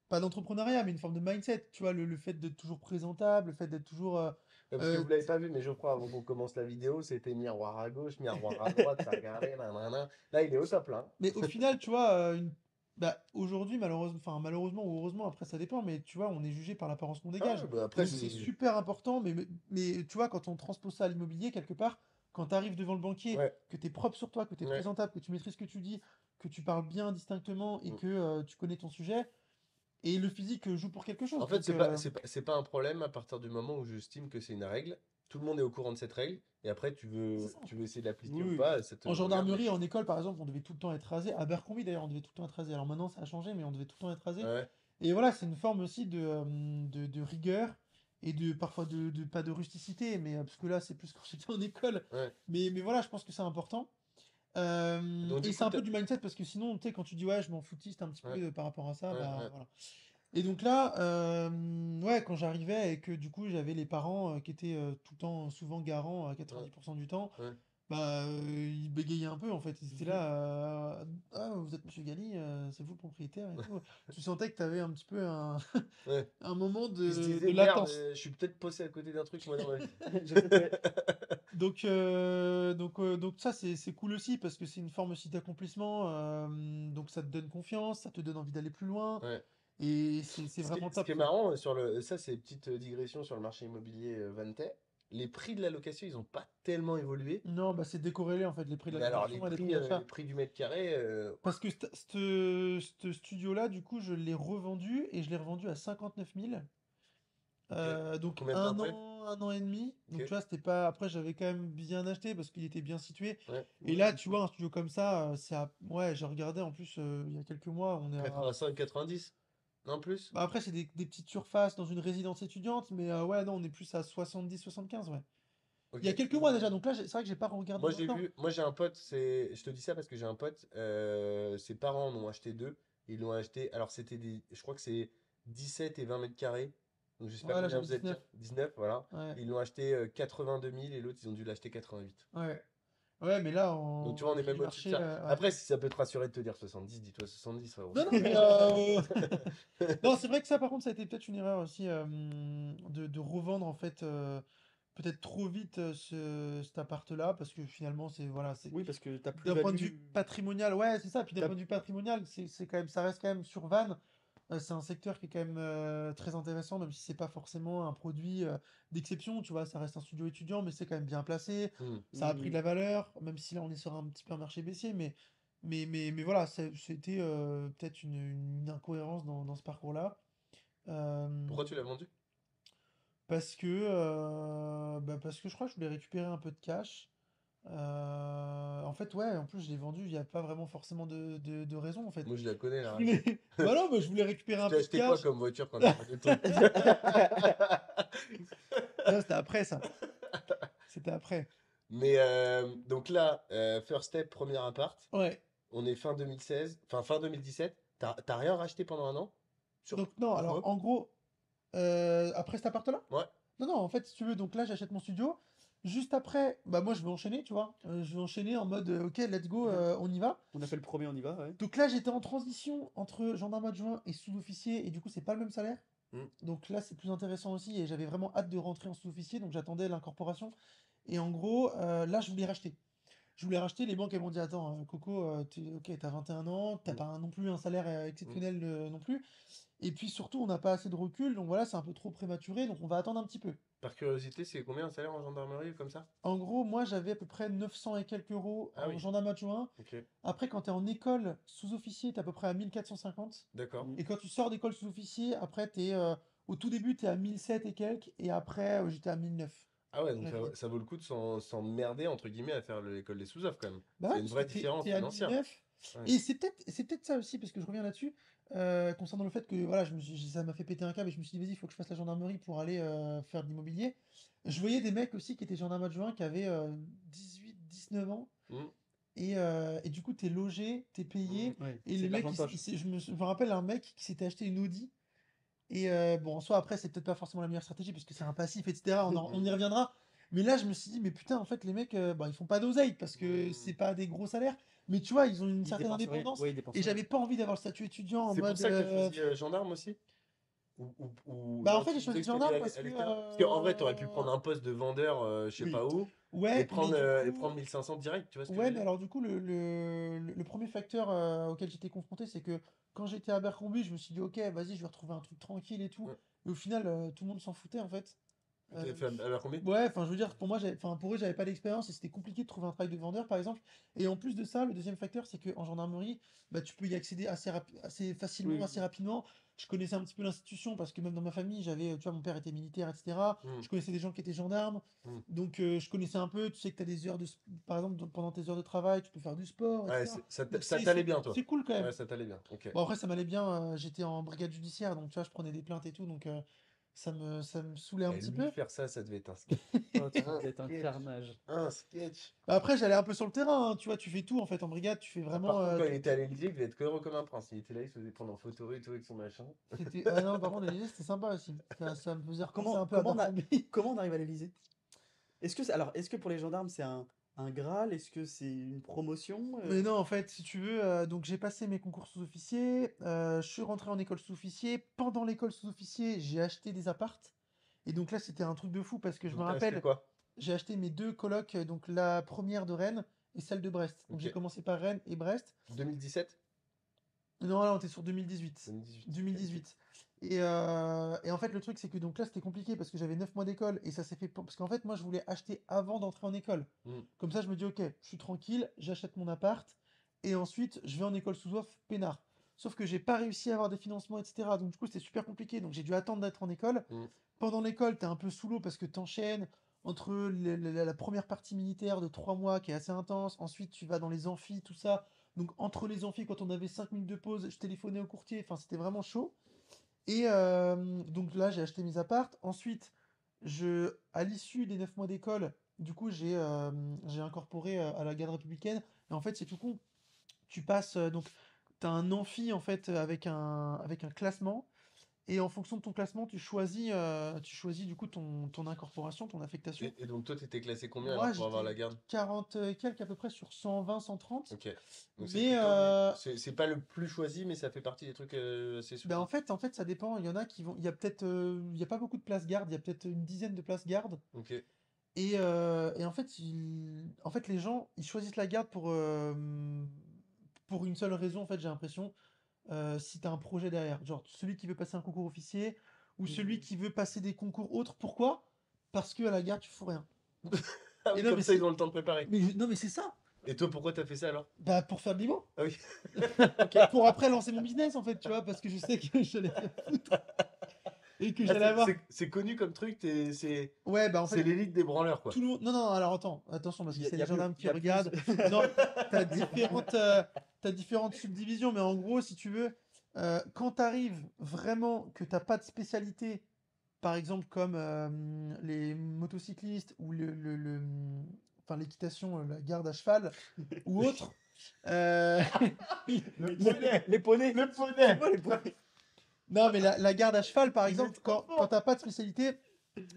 S3: pas d'entrepreneuriat, mais une forme de mindset. Tu vois, le fait d'être toujours présentable, le fait d'être toujours.
S4: Parce que
S3: Euh,
S4: vous l'avez pas vu, mais je crois, avant qu'on commence la vidéo, c'était miroir à gauche, miroir à droite, ça regardait, nanana. Là, il est au top, là.
S3: Mais au final, tu vois, bah, aujourd'hui, malheureusement, enfin, malheureusement ou heureusement, après ça dépend, mais tu vois, on est jugé par l'apparence qu'on
S4: Ah
S3: dégage.
S4: ouais, bah
S3: Et
S4: après,
S3: donc c'est super important, mais tu vois, quand on transpose ça à l'immobilier, quelque part, quand tu arrives devant le banquier,
S4: Ouais,
S3: que tu es propre sur toi, que tu es
S4: ouais.
S3: présentable, que tu maîtrises ce que tu dis, que tu parles bien distinctement et
S4: Mm.
S3: que tu connais ton sujet, et le physique joue pour quelque chose.
S4: En fait,
S3: Donc,
S4: c'est pas un problème à partir du moment où j'estime que c'est une règle. Tout le monde est au courant de cette règle. Et après,
S3: c'est ça.
S4: tu veux essayer de l'appliquer
S1: Oui,
S4: ou
S1: oui.
S4: pas, ça te
S3: En
S4: regarde.
S3: gendarmerie, en école, par exemple, on devait tout le temps être rasé. À Abercrombie, d'ailleurs, on devait tout le temps être rasé. Alors maintenant, ça a changé, mais on devait tout le temps être rasé.
S4: Ouais.
S3: Et voilà, c'est une forme aussi de rigueur et parfois pas de rusticité, mais parce que là, c'est plus quand j'étais en école.
S4: Ouais.
S3: Mais voilà, je pense que c'est important.
S4: Donc,
S3: Et
S4: du
S3: c'est
S4: coup,
S3: un peu du mindset parce que sinon, tu sais, quand tu dis ouais, je m'en foutiste un petit peu
S4: ouais,
S3: par rapport à ça,
S4: ouais,
S3: bah
S4: ouais,
S3: voilà. Et donc là, ouais, quand j'arrivais et que du coup j'avais les parents qui étaient tout le temps souvent garants à
S4: ouais,
S3: 90% du temps,
S4: ouais.
S3: bah ils bégayaient un peu en fait. Ils étaient là, ah vous êtes Monsieur Gali, c'est vous le propriétaire et tout. Tu sentais que tu avais un petit peu
S4: Ouais.
S3: un moment
S4: Il se
S3: de
S4: disait, merde,
S3: latence.
S4: je suis peut-être passé à côté d'un truc, moi, dans ma vie.
S1: J'ai peut-être, ouais.
S3: Donc ça c'est cool aussi parce que c'est une forme aussi d'accomplissement. Donc ça te donne confiance, ça te donne envie d'aller plus loin
S4: Ouais.
S3: et c'est vraiment
S4: Ce qui
S3: top
S4: est
S3: quoi.
S4: marrant, ça c'est petite digression sur le marché immobilier vantais, les prix de la location, ils n'ont pas tellement évolué.
S3: Non, bah c'est décorrélé en fait les prix de la
S4: Mais alors,
S3: location et les prix
S4: les
S3: d'achat.
S4: prix du mètre carré,
S3: Parce que ce studio-là, du coup, je l'ai revendu et je l'ai revendu à 59 000.
S4: ok.
S3: Donc
S4: Combien de temps après?
S3: un an et demi. Donc
S4: Ok.
S3: tu vois, c'était pas. Après, j'avais quand même bien acheté parce qu'il était bien situé.
S4: Ouais.
S3: Et
S1: Ouais,
S3: là,
S1: bien
S3: tu
S1: sûr.
S3: vois, un studio comme ça, ouais, j'ai regardé en plus il y a quelques mois, on est à.
S4: 85, 90? Non plus?
S3: Bah, après, c'est des petites surfaces dans une résidence étudiante, mais ouais, non, on est plus à 70-75, ouais. Il y a
S4: Ok.
S3: quelques mois déjà, donc là, c'est vrai que j'ai pas regardé maintenant.
S4: Moi j'ai un pote, je te dis ça parce que j'ai un pote, ses parents en ont acheté deux. Ils l'ont acheté, alors je crois que c'est 17 et 20 mètres carrés. Donc je sais pas
S3: Ouais, là,
S4: combien
S3: j'avais
S4: vous êtes,
S3: 19.
S4: 19, voilà.
S3: Ouais,
S4: Ils l'ont acheté 82 000 et l'autre ils ont dû l'acheter 88.
S3: ouais. Ouais, mais là,
S4: Donc tu
S3: en
S4: vois, on est
S3: prix
S4: même
S3: du
S4: au-dessus de
S3: marché,
S4: ça.
S3: ouais.
S4: Après, si ça peut te rassurer de te dire 70, dis-toi 70, frérot.
S3: Non, non, mais non, c'est vrai que ça, par contre, ça a été peut-être une erreur aussi de revendre en fait peut-être trop vite cet appart-là parce que finalement, c'est voilà, c'est
S1: Oui, parce que ta
S3: d'un point de
S1: plus-value,
S3: vue patrimonial, ouais, c'est ça. Puis d'un
S1: ta-
S3: point de vue patrimonial, c'est quand même, ça reste quand même sur Vannes. C'est un secteur qui est quand même très intéressant, même si c'est pas forcément un produit d'exception. Tu vois, ça reste un studio étudiant, mais c'est quand même bien placé.
S4: Hmm.
S3: Ça a pris de
S1: Hmm.
S3: la valeur, même si là on est sur un petit peu un marché baissier, mais voilà, c'était peut-être une incohérence dans ce parcours-là. Euh,
S4: Pourquoi tu l'as vendu?
S3: parce que je crois que je voulais récupérer un peu de cash. En fait, ouais, en plus je l'ai vendu, il n'y a pas vraiment forcément de raison en fait.
S4: Moi je la connais
S3: Je
S4: la raison.
S3: voulais... Bah non, mais je voulais récupérer
S4: Tu
S3: un
S4: t'es
S3: peu de
S4: acheté quoi
S3: cash.
S4: comme voiture quand t'as vendu le truc?
S3: Non, c'était après ça. C'était après.
S4: Mais donc là, First Step, premier appart.
S3: Ouais.
S4: On est fin 2016, enfin fin 2017. T'as rien racheté pendant un an?
S3: Donc non, alors
S4: Pourquoi?
S3: en gros, après cet appart-là?
S4: Ouais.
S3: Non, non, en fait, si tu veux, donc là j'achète mon studio. Juste après, bah moi je vais enchaîner, tu vois. Je vais enchaîner en mode, ok, let's go,
S1: Mhm.
S3: on y va.
S1: On a fait le premier, on y va, ouais.
S3: Donc là j'étais en transition entre gendarme adjoint et sous-officier, et du coup c'est pas le même salaire.
S4: Hmm.
S3: Donc là c'est plus intéressant aussi, et j'avais vraiment hâte de rentrer en sous-officier, donc j'attendais l'incorporation. Et en gros, là je voulais racheter. Je voulais racheter, les banques elles m'ont dit attends Coco, ok t'as 21 ans, t'as
S4: Hmm.
S3: pas non plus un salaire
S4: Hmm.
S3: exceptionnel non plus. Et puis surtout on n'a pas assez de recul, donc voilà c'est un peu trop prématuré, donc on va attendre un petit peu.
S4: Par curiosité, c'est combien un salaire en gendarmerie comme ça?
S3: En gros moi j'avais à peu près 900 et quelques euros
S4: Ah
S3: en
S4: oui,
S3: gendarme adjoint.
S4: ok,
S3: Après quand t'es en école sous-officier t'es à peu près à 1450.
S4: d'accord.
S1: Mhm.
S3: Et quand tu sors d'école sous-officier, après t'es au tout début t'es à 1007 et quelques, et après j'étais à 1009
S4: Ah ouais,
S3: pour
S4: donc
S3: la visite.
S4: ça vaut le coup de s'emmerder, entre guillemets, à faire l'école des sous-offres quand même.
S3: Bah
S4: C'est
S3: ouais,
S4: une
S3: parce que
S4: vraie différence
S3: t'es à
S4: financière.
S3: 1009.
S4: Ouais.
S3: Et c'est peut-être ça aussi, parce que je reviens là-dessus, concernant le fait que voilà, ça m'a fait péter un câble et je me suis dit, vas-y, il faut que je fasse la gendarmerie pour aller faire de l'immobilier. Je voyais des mecs aussi qui étaient gendarmes adjoints, qui avaient 18-19 ans,
S4: Hmm.
S3: et du coup, t'es logé, t'es
S4: Hmm.
S3: payé,
S1: Ouais,
S3: et
S1: c'est
S3: les
S1: de
S3: mecs,
S1: l'argent de poche.
S3: je me rappelle un mec qui s'était acheté une Audi, et bon, en soi, après, c'est peut-être pas forcément la meilleure stratégie, parce que c'est un passif, etc. On y
S4: Hmm.
S3: reviendra. Mais là, je me suis dit, mais putain, en fait, les mecs, bah, ils font pas d'oseille, parce que
S4: Hmm.
S3: c'est pas des gros salaires. Mais tu vois, ils ont une
S1: Ils
S3: certaine
S1: dépensent rien.
S3: indépendance.
S1: Ouais, ils
S3: Et
S1: dépensent rien.
S3: j'avais pas envie d'avoir le statut étudiant en
S4: C'est pour
S3: mode.
S4: ça que tu as choisi gendarme aussi? Ou
S3: Bah, en
S4: non,
S3: fait,
S4: tu
S3: j'ai
S4: disais
S3: choisi
S4: que c'était
S3: gendarme
S4: mieux
S3: parce
S4: à
S3: que.
S4: l'extérieur? Parce qu'en vrai, tu aurais pu prendre un poste de vendeur, je sais
S3: Oui.
S4: pas où,
S3: Ouais, mais du
S4: et prendre
S3: coup.
S4: 1500 direct, tu vois ce que je
S3: Ouais,
S4: veux
S3: mais
S4: dire?
S3: alors, du coup, le premier facteur auquel j'étais confronté, c'est que quand j'étais à Abercrombie, je me suis dit, ok, vas-y, je vais retrouver un truc tranquille et tout.
S4: Ouais.
S3: Et au final, tout le monde s'en foutait, en fait.
S4: Tu
S3: Euh,
S4: fait à combien?
S3: Ouais, enfin, je veux dire, pour moi, enfin, pour eux, j'avais pas d'expérience et c'était compliqué de trouver un travail de vendeur, par exemple. Et en plus de ça, le deuxième facteur, c'est qu'en gendarmerie, bah, tu peux y accéder assez facilement,
S1: Oui,
S3: assez rapidement. je connaissais un petit peu l'institution parce que même dans ma famille, j'avais, tu vois, mon père était militaire, etc.
S4: Hmm,
S3: Je connaissais des gens qui étaient gendarmes.
S4: hmm.
S3: Donc, je connaissais un peu. Tu sais que tu as des heures par exemple, pendant tes heures de travail, tu peux faire du sport,
S4: Ouais,
S3: etc.
S4: ça
S3: Donc,
S4: ça t'allait bien, toi.
S3: c'est cool quand même.
S4: Ouais, ça t'allait bien. Ok.
S3: Bon, après, ça m'allait bien. J'étais en brigade judiciaire, donc tu vois, je prenais des plaintes et tout. Donc, ça me saoulait un
S4: Et
S3: petit
S4: lui,
S3: peu.
S4: faire ça devait être un sketch.
S1: Oh, ça
S4: Un
S1: devait être un
S4: sketch.
S1: carnage.
S4: Un sketch.
S3: Après, j'allais un peu sur le terrain, hein, tu vois, tu fais tout en fait en brigade, tu fais
S4: Ah,
S3: vraiment
S4: par contre, quand il
S3: tout.
S4: était à l'Élysée, il devait être heureux comme un prince. Il était là, il se faisait prendre en photo et tout avec son machin.
S3: Ah non, par contre, l'Élysée, c'était sympa aussi. Ça me faisait
S1: Alors,
S3: repenser
S1: comment,
S3: un peu à
S1: comment, on a-
S3: Barbie.
S1: comment on arrive à l'Élysée? Est-ce que pour les gendarmes, c'est un Graal? Est-ce que c'est une promotion?
S3: Mais non, en fait, si tu veux, donc j'ai passé mes concours sous-officier, je suis rentré en école sous-officier. Pendant l'école sous-officier, j'ai acheté des appartes. Et donc là, c'était un truc de fou parce que je me
S4: Donc, t'as acheté
S3: rappelle,
S4: quoi?
S3: j'ai acheté mes deux colocs, donc la première de Rennes et celle de Brest. Donc
S4: Ok.
S3: j'ai commencé par Rennes et Brest.
S4: 2017?
S3: Non, là, on était sur 2018.
S4: 2018.
S3: 2018. Et en fait, le truc, c'est que donc là, c'était compliqué parce que j'avais 9 mois d'école et ça s'est fait. Parce qu'en fait, moi, je voulais acheter avant d'entrer en école.
S4: Hmm.
S3: Comme ça, je me dis, ok, je suis tranquille, j'achète mon appart et ensuite, je vais en école sous-off peinard. Sauf que j'ai pas réussi à avoir des financements, etc. Donc, du coup, c'était super compliqué. Donc, j'ai dû attendre d'être en école.
S4: Hmm.
S3: Pendant l'école, t'es un peu sous l'eau parce que t'enchaînes entre la première partie militaire de 3 mois qui est assez intense. Ensuite, tu vas dans les amphis, tout ça. Donc, entre les amphis, quand on avait 5 minutes de pause, je téléphonais au courtier. Enfin, c'était vraiment chaud. Et donc là, j'ai acheté mes appartes. Ensuite, à l'issue des 9 mois d'école, du coup, j'ai incorporé à la garde républicaine. Et en fait, c'est tout con. Tu passes, donc, tu as un amphi, en fait, avec un classement. Et en fonction de ton classement, tu choisis du coup ton incorporation, ton affectation.
S4: Et donc, toi, t'étais classé combien
S3: Moi,
S4: alors pour avoir la
S3: j'étais
S4: garde?
S3: 40 et quelques à peu près sur 120, 130.
S4: Ok. Donc, c'est
S3: Mais
S4: plutôt. C'est pas le plus choisi, mais ça fait partie des trucs assez
S3: ben
S4: soutenus.
S3: en fait, ça dépend. Il y en a qui vont. Il y a pas beaucoup de places garde. Il y a peut-être une dizaine de places garde.
S4: Ok.
S3: Et en fait, les gens, ils choisissent la garde pour une seule raison. En fait, j'ai l'impression. Si tu as un projet derrière, genre celui qui veut passer un concours officier ou celui qui veut passer des concours autres. Pourquoi? Parce que à la garde, tu fous rien.
S4: Ah
S3: Et
S4: oui,
S3: non,
S4: comme
S3: mais
S4: ça, ils
S3: c'est,
S4: ont le temps de préparer.
S3: non, mais c'est ça.
S4: Et toi, pourquoi t'as fait ça alors?
S3: Bah, pour faire de l'IMO.
S4: Ah oui.
S3: Pour après lancer mon business, en fait, tu vois, parce que je sais que j'allais faire foutre et que
S4: Ah,
S3: j'allais avoir.
S4: c'est connu comme truc,
S3: Ouais, bah, en
S4: c'est
S3: fait,
S4: l'élite des branleurs, quoi.
S3: tout le monde. Non, non, alors attends, attention, parce
S1: Il
S3: que
S1: y a,
S3: c'est
S1: il y
S3: les
S1: a plus.
S3: gendarmes
S1: Il
S3: qui
S1: y a plus.
S3: regardent. Non, t'as différentes subdivisions, mais en gros, si tu veux, quand t'arrives vraiment que t'as pas de spécialité, par exemple comme les motocyclistes ou enfin l'équitation, la garde à cheval ou autre. euh,
S4: Le poney.
S1: Les poneys.
S4: Le
S1: C'est
S4: poney.
S1: quoi les poneys?
S3: Non, mais la garde à cheval, par
S4: Il est
S3: exemple,
S4: trop
S3: quand
S4: fort.
S3: t'as pas de spécialité,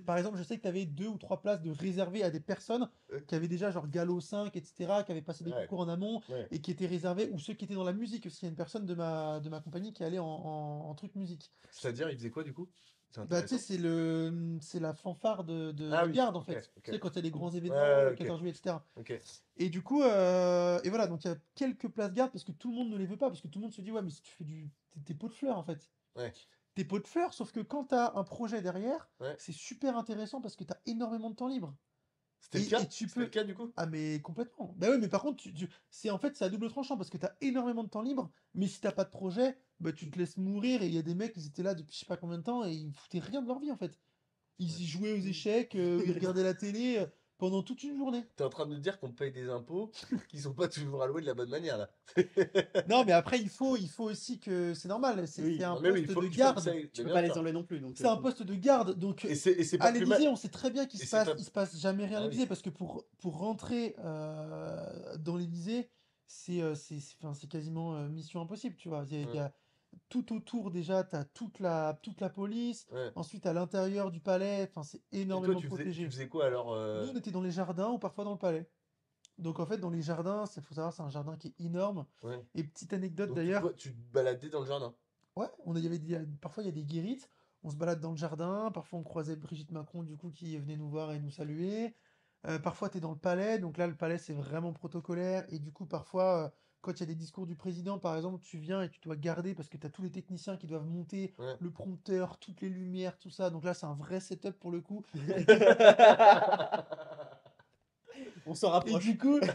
S3: par exemple, je sais que tu avais 2 ou 3 places de réservées à des personnes qui avaient déjà genre Gallo 5, etc., qui avaient passé des
S4: Ouais,
S3: concours en amont
S4: ouais.
S3: et qui étaient réservées, ou ceux qui étaient dans la musique aussi. Il y a une personne de ma compagnie qui allait en truc musique.
S4: C'est-à-dire, il faisait quoi du coup? C'est
S3: Bah, tu sais,
S4: intéressant.
S3: c'est la fanfare de
S4: Ah oui,
S3: garde, en
S4: ok,
S3: fait. Tu
S4: ok.
S3: sais, quand il y a des grands
S4: Ouais,
S3: événements,
S4: ouais,
S3: le
S4: ok,
S3: 14 juillet, etc.
S4: ok.
S3: Et du coup, et voilà, donc il y a quelques places garde parce que tout le monde ne les veut pas, parce que tout le monde se dit, ouais, mais si tu fais t'es pot de fleurs, en fait.
S4: Ouais,
S3: T'es pot de fleurs, sauf que quand t'as un projet derrière,
S4: ouais.
S3: c'est super intéressant parce que t'as énormément de temps libre.
S4: C'était le
S3: Et
S4: cas?
S3: tu
S4: C'était le
S3: peux.
S4: cas du coup?
S3: Ah, mais complètement. Bah oui, mais par contre, c'est en fait, c'est à double tranchant parce que t'as énormément de temps libre, mais si t'as pas de projet, bah tu te laisses mourir. Et il y a des mecs, ils étaient là depuis je sais pas combien de temps et ils foutaient rien de leur vie en fait. Ils
S4: Ouais.
S3: y jouaient aux échecs, ils regardaient la télé pendant toute une journée.
S4: T'es en train de me dire qu'on paye des impôts qui sont pas toujours alloués de la bonne manière là.
S3: Non, mais après, il faut aussi que. C'est normal, c'est
S1: Oui.
S3: un
S4: Non mais oui,
S3: poste de
S4: il faut que ça
S3: garde.
S4: aille.
S1: Tu
S4: Mais
S1: peux
S4: bien
S1: pas les
S4: sûr.
S1: enlever non plus. Donc,
S3: C'est un poste de garde, donc
S4: Et c'est
S3: à
S4: pas plus mal.
S3: l'Élysée, on sait très bien qu'il
S4: Et
S3: se
S4: c'est
S3: passe,
S4: pas.
S3: il se passe jamais rien à
S4: Ah oui.
S3: l'Élysée parce que pour rentrer dans l'Élysée, enfin, c'est quasiment mission impossible, tu vois. Il y
S4: Ouais,
S3: a tout autour déjà, tu as toute la police.
S4: ouais.
S3: Ensuite, à l'intérieur du palais, enfin, c'est
S4: Et toi,
S3: énormément
S4: tu
S3: protégé.
S4: faisais quoi alors
S3: Nous, on était dans les jardins ou parfois dans le palais. Donc en fait, dans les jardins, il faut savoir, c'est un jardin qui est énorme.
S4: Ouais.
S3: Et petite anecdote
S4: Donc
S3: d'ailleurs,
S4: tu te baladais dans le jardin.
S3: ouais, parfois il y a des guérites. On se balade dans le jardin. Parfois on croisait Brigitte Macron du coup qui venait nous voir et nous saluer. Parfois tu es dans le palais. Donc là le palais c'est vraiment protocolaire. Et du coup parfois quand il y a des discours du président par exemple, tu viens et tu dois garder parce que tu as tous les techniciens qui doivent monter
S4: Ouais.
S3: le prompteur, toutes les lumières, tout ça. Donc là c'est un vrai setup pour le coup.
S1: On s'en
S3: Et
S1: rapproche.
S3: du coup, et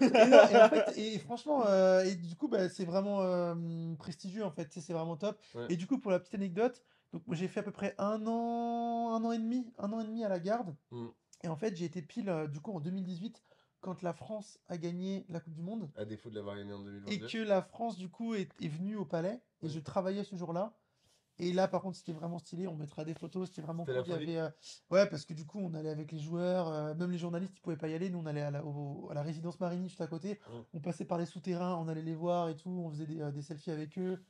S3: en fait, et franchement, et du coup, bah, c'est vraiment prestigieux en fait, tu sais, c'est vraiment top.
S4: Ouais.
S3: Et du coup, pour la petite anecdote, donc moi, j'ai fait à peu près un an et demi à la garde.
S4: Mm.
S3: Et en fait, j'ai été pile, du coup, en 2018, quand la France a gagné la Coupe du Monde,
S4: À défaut de l'avoir gagné en
S3: et
S4: 2022.
S3: que la France, du coup, est venue au Palais, et
S4: Ouais.
S3: je travaillais ce jour-là. Et là, par contre, c'était vraiment stylé. On mettra des photos, c'était vraiment
S4: C'était la
S3: cool. Il y
S4: folie.
S3: avait, ouais, parce que du coup, on allait avec les joueurs, même les journalistes, ils pouvaient pas y aller. Nous, on allait à la résidence Marigny juste à côté.
S4: Mm.
S3: On passait par les souterrains, on allait les voir et tout. On faisait des selfies avec eux.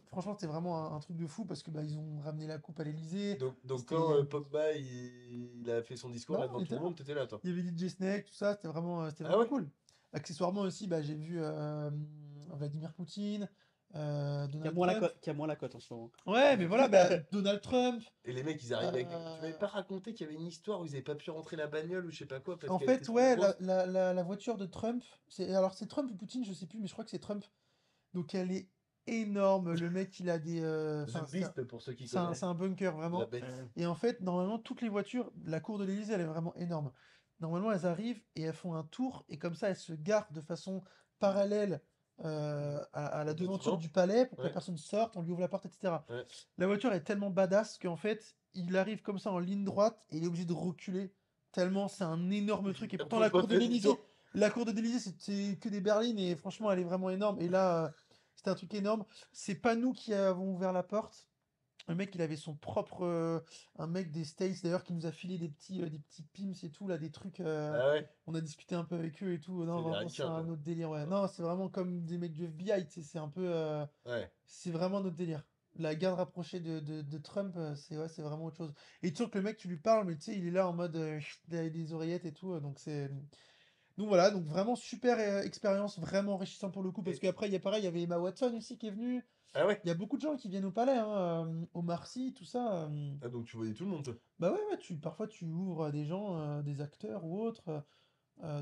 S3: Franchement, c'était vraiment un truc de fou parce que bah, ils ont ramené la coupe à l'Elysée.
S4: Donc quand
S3: C'était,
S4: Pogba il a fait son discours
S3: bah
S4: là
S3: ouais, on
S4: devant tout
S3: était
S4: le
S3: là.
S4: monde, t'étais là toi.
S3: Il y avait DJ Snake, tout ça. C'était
S4: Ah
S3: vraiment
S4: ouais?
S3: cool. Accessoirement aussi, bah, j'ai vu Vladimir Poutine, Donald Trump.
S1: Qui a moins la cote en ce moment.
S3: Ouais, mais voilà, bah, Donald Trump.
S4: Et les mecs, ils arrivent avec. Tu m'avais
S3: euh,
S4: pas raconté qu'il y avait une histoire où ils avaient pas pu rentrer la bagnole ou je sais pas quoi parce
S3: En
S4: qu'elle était
S3: fait,
S4: trop
S3: ouais,
S4: grosse.
S3: la voiture de Trump, alors c'est Trump ou Poutine, je sais plus, mais je crois que c'est Trump. Donc elle est énorme. Le mec, il a des,
S4: The
S3: enfin,
S4: Beast pour ceux qui
S3: c'est
S4: connaissent.
S3: un bunker
S4: La
S3: vraiment.
S4: bête.
S3: Et en fait, normalement, toutes les voitures, la cour de l'Élysée, elle est vraiment énorme. Normalement, elles arrivent et elles font un tour et comme ça, elles se garent de façon parallèle à la
S4: Au
S3: devanture
S4: bâtiment.
S3: du palais pour que la
S4: Ouais,
S3: personne sorte, on lui ouvre la porte, etc.
S4: ouais.
S3: La voiture est tellement badass qu'en fait, il arrive comme ça en ligne droite et il est obligé de reculer tellement c'est un énorme truc. Et pourtant,
S4: Pour pas faire demi-tour.
S3: La cour de l'Élysée, c'est que des berlines et franchement, elle est vraiment énorme. Et là, c'était un truc énorme. C'est pas nous qui avons ouvert la porte. Le mec, il avait son propre, un mec des States d'ailleurs qui nous a filé des petits pims et tout là, des trucs.
S4: Ah ouais,
S3: On a discuté un peu avec eux et tout. Non,
S4: c'est des
S3: vraiment, c'est
S4: ricains
S3: un
S4: quoi.
S3: autre délire. Ouais. Non, c'est vraiment comme des mecs du FBI. Tu sais, c'est un peu,
S4: Ouais.
S3: c'est vraiment notre délire. La garde rapprochée de Trump, c'est ouais, c'est vraiment autre chose. Et tu sens que le mec, tu lui parles, mais tu sais, il est là en mode avec des oreillettes et tout. Donc c'est. Donc voilà, donc vraiment super expérience, vraiment enrichissant pour le coup. Parce
S4: Et...
S3: qu'après, il y a pareil, il y avait Emma Watson aussi qui est venue.
S4: Ah ouais.
S3: Il y a beaucoup de gens qui viennent au palais, hein, Omar Sy, tout ça.
S4: Ah donc tu voyais tout le monde toi.
S3: Bah ouais, ouais, parfois tu ouvres à des gens, des acteurs ou autres.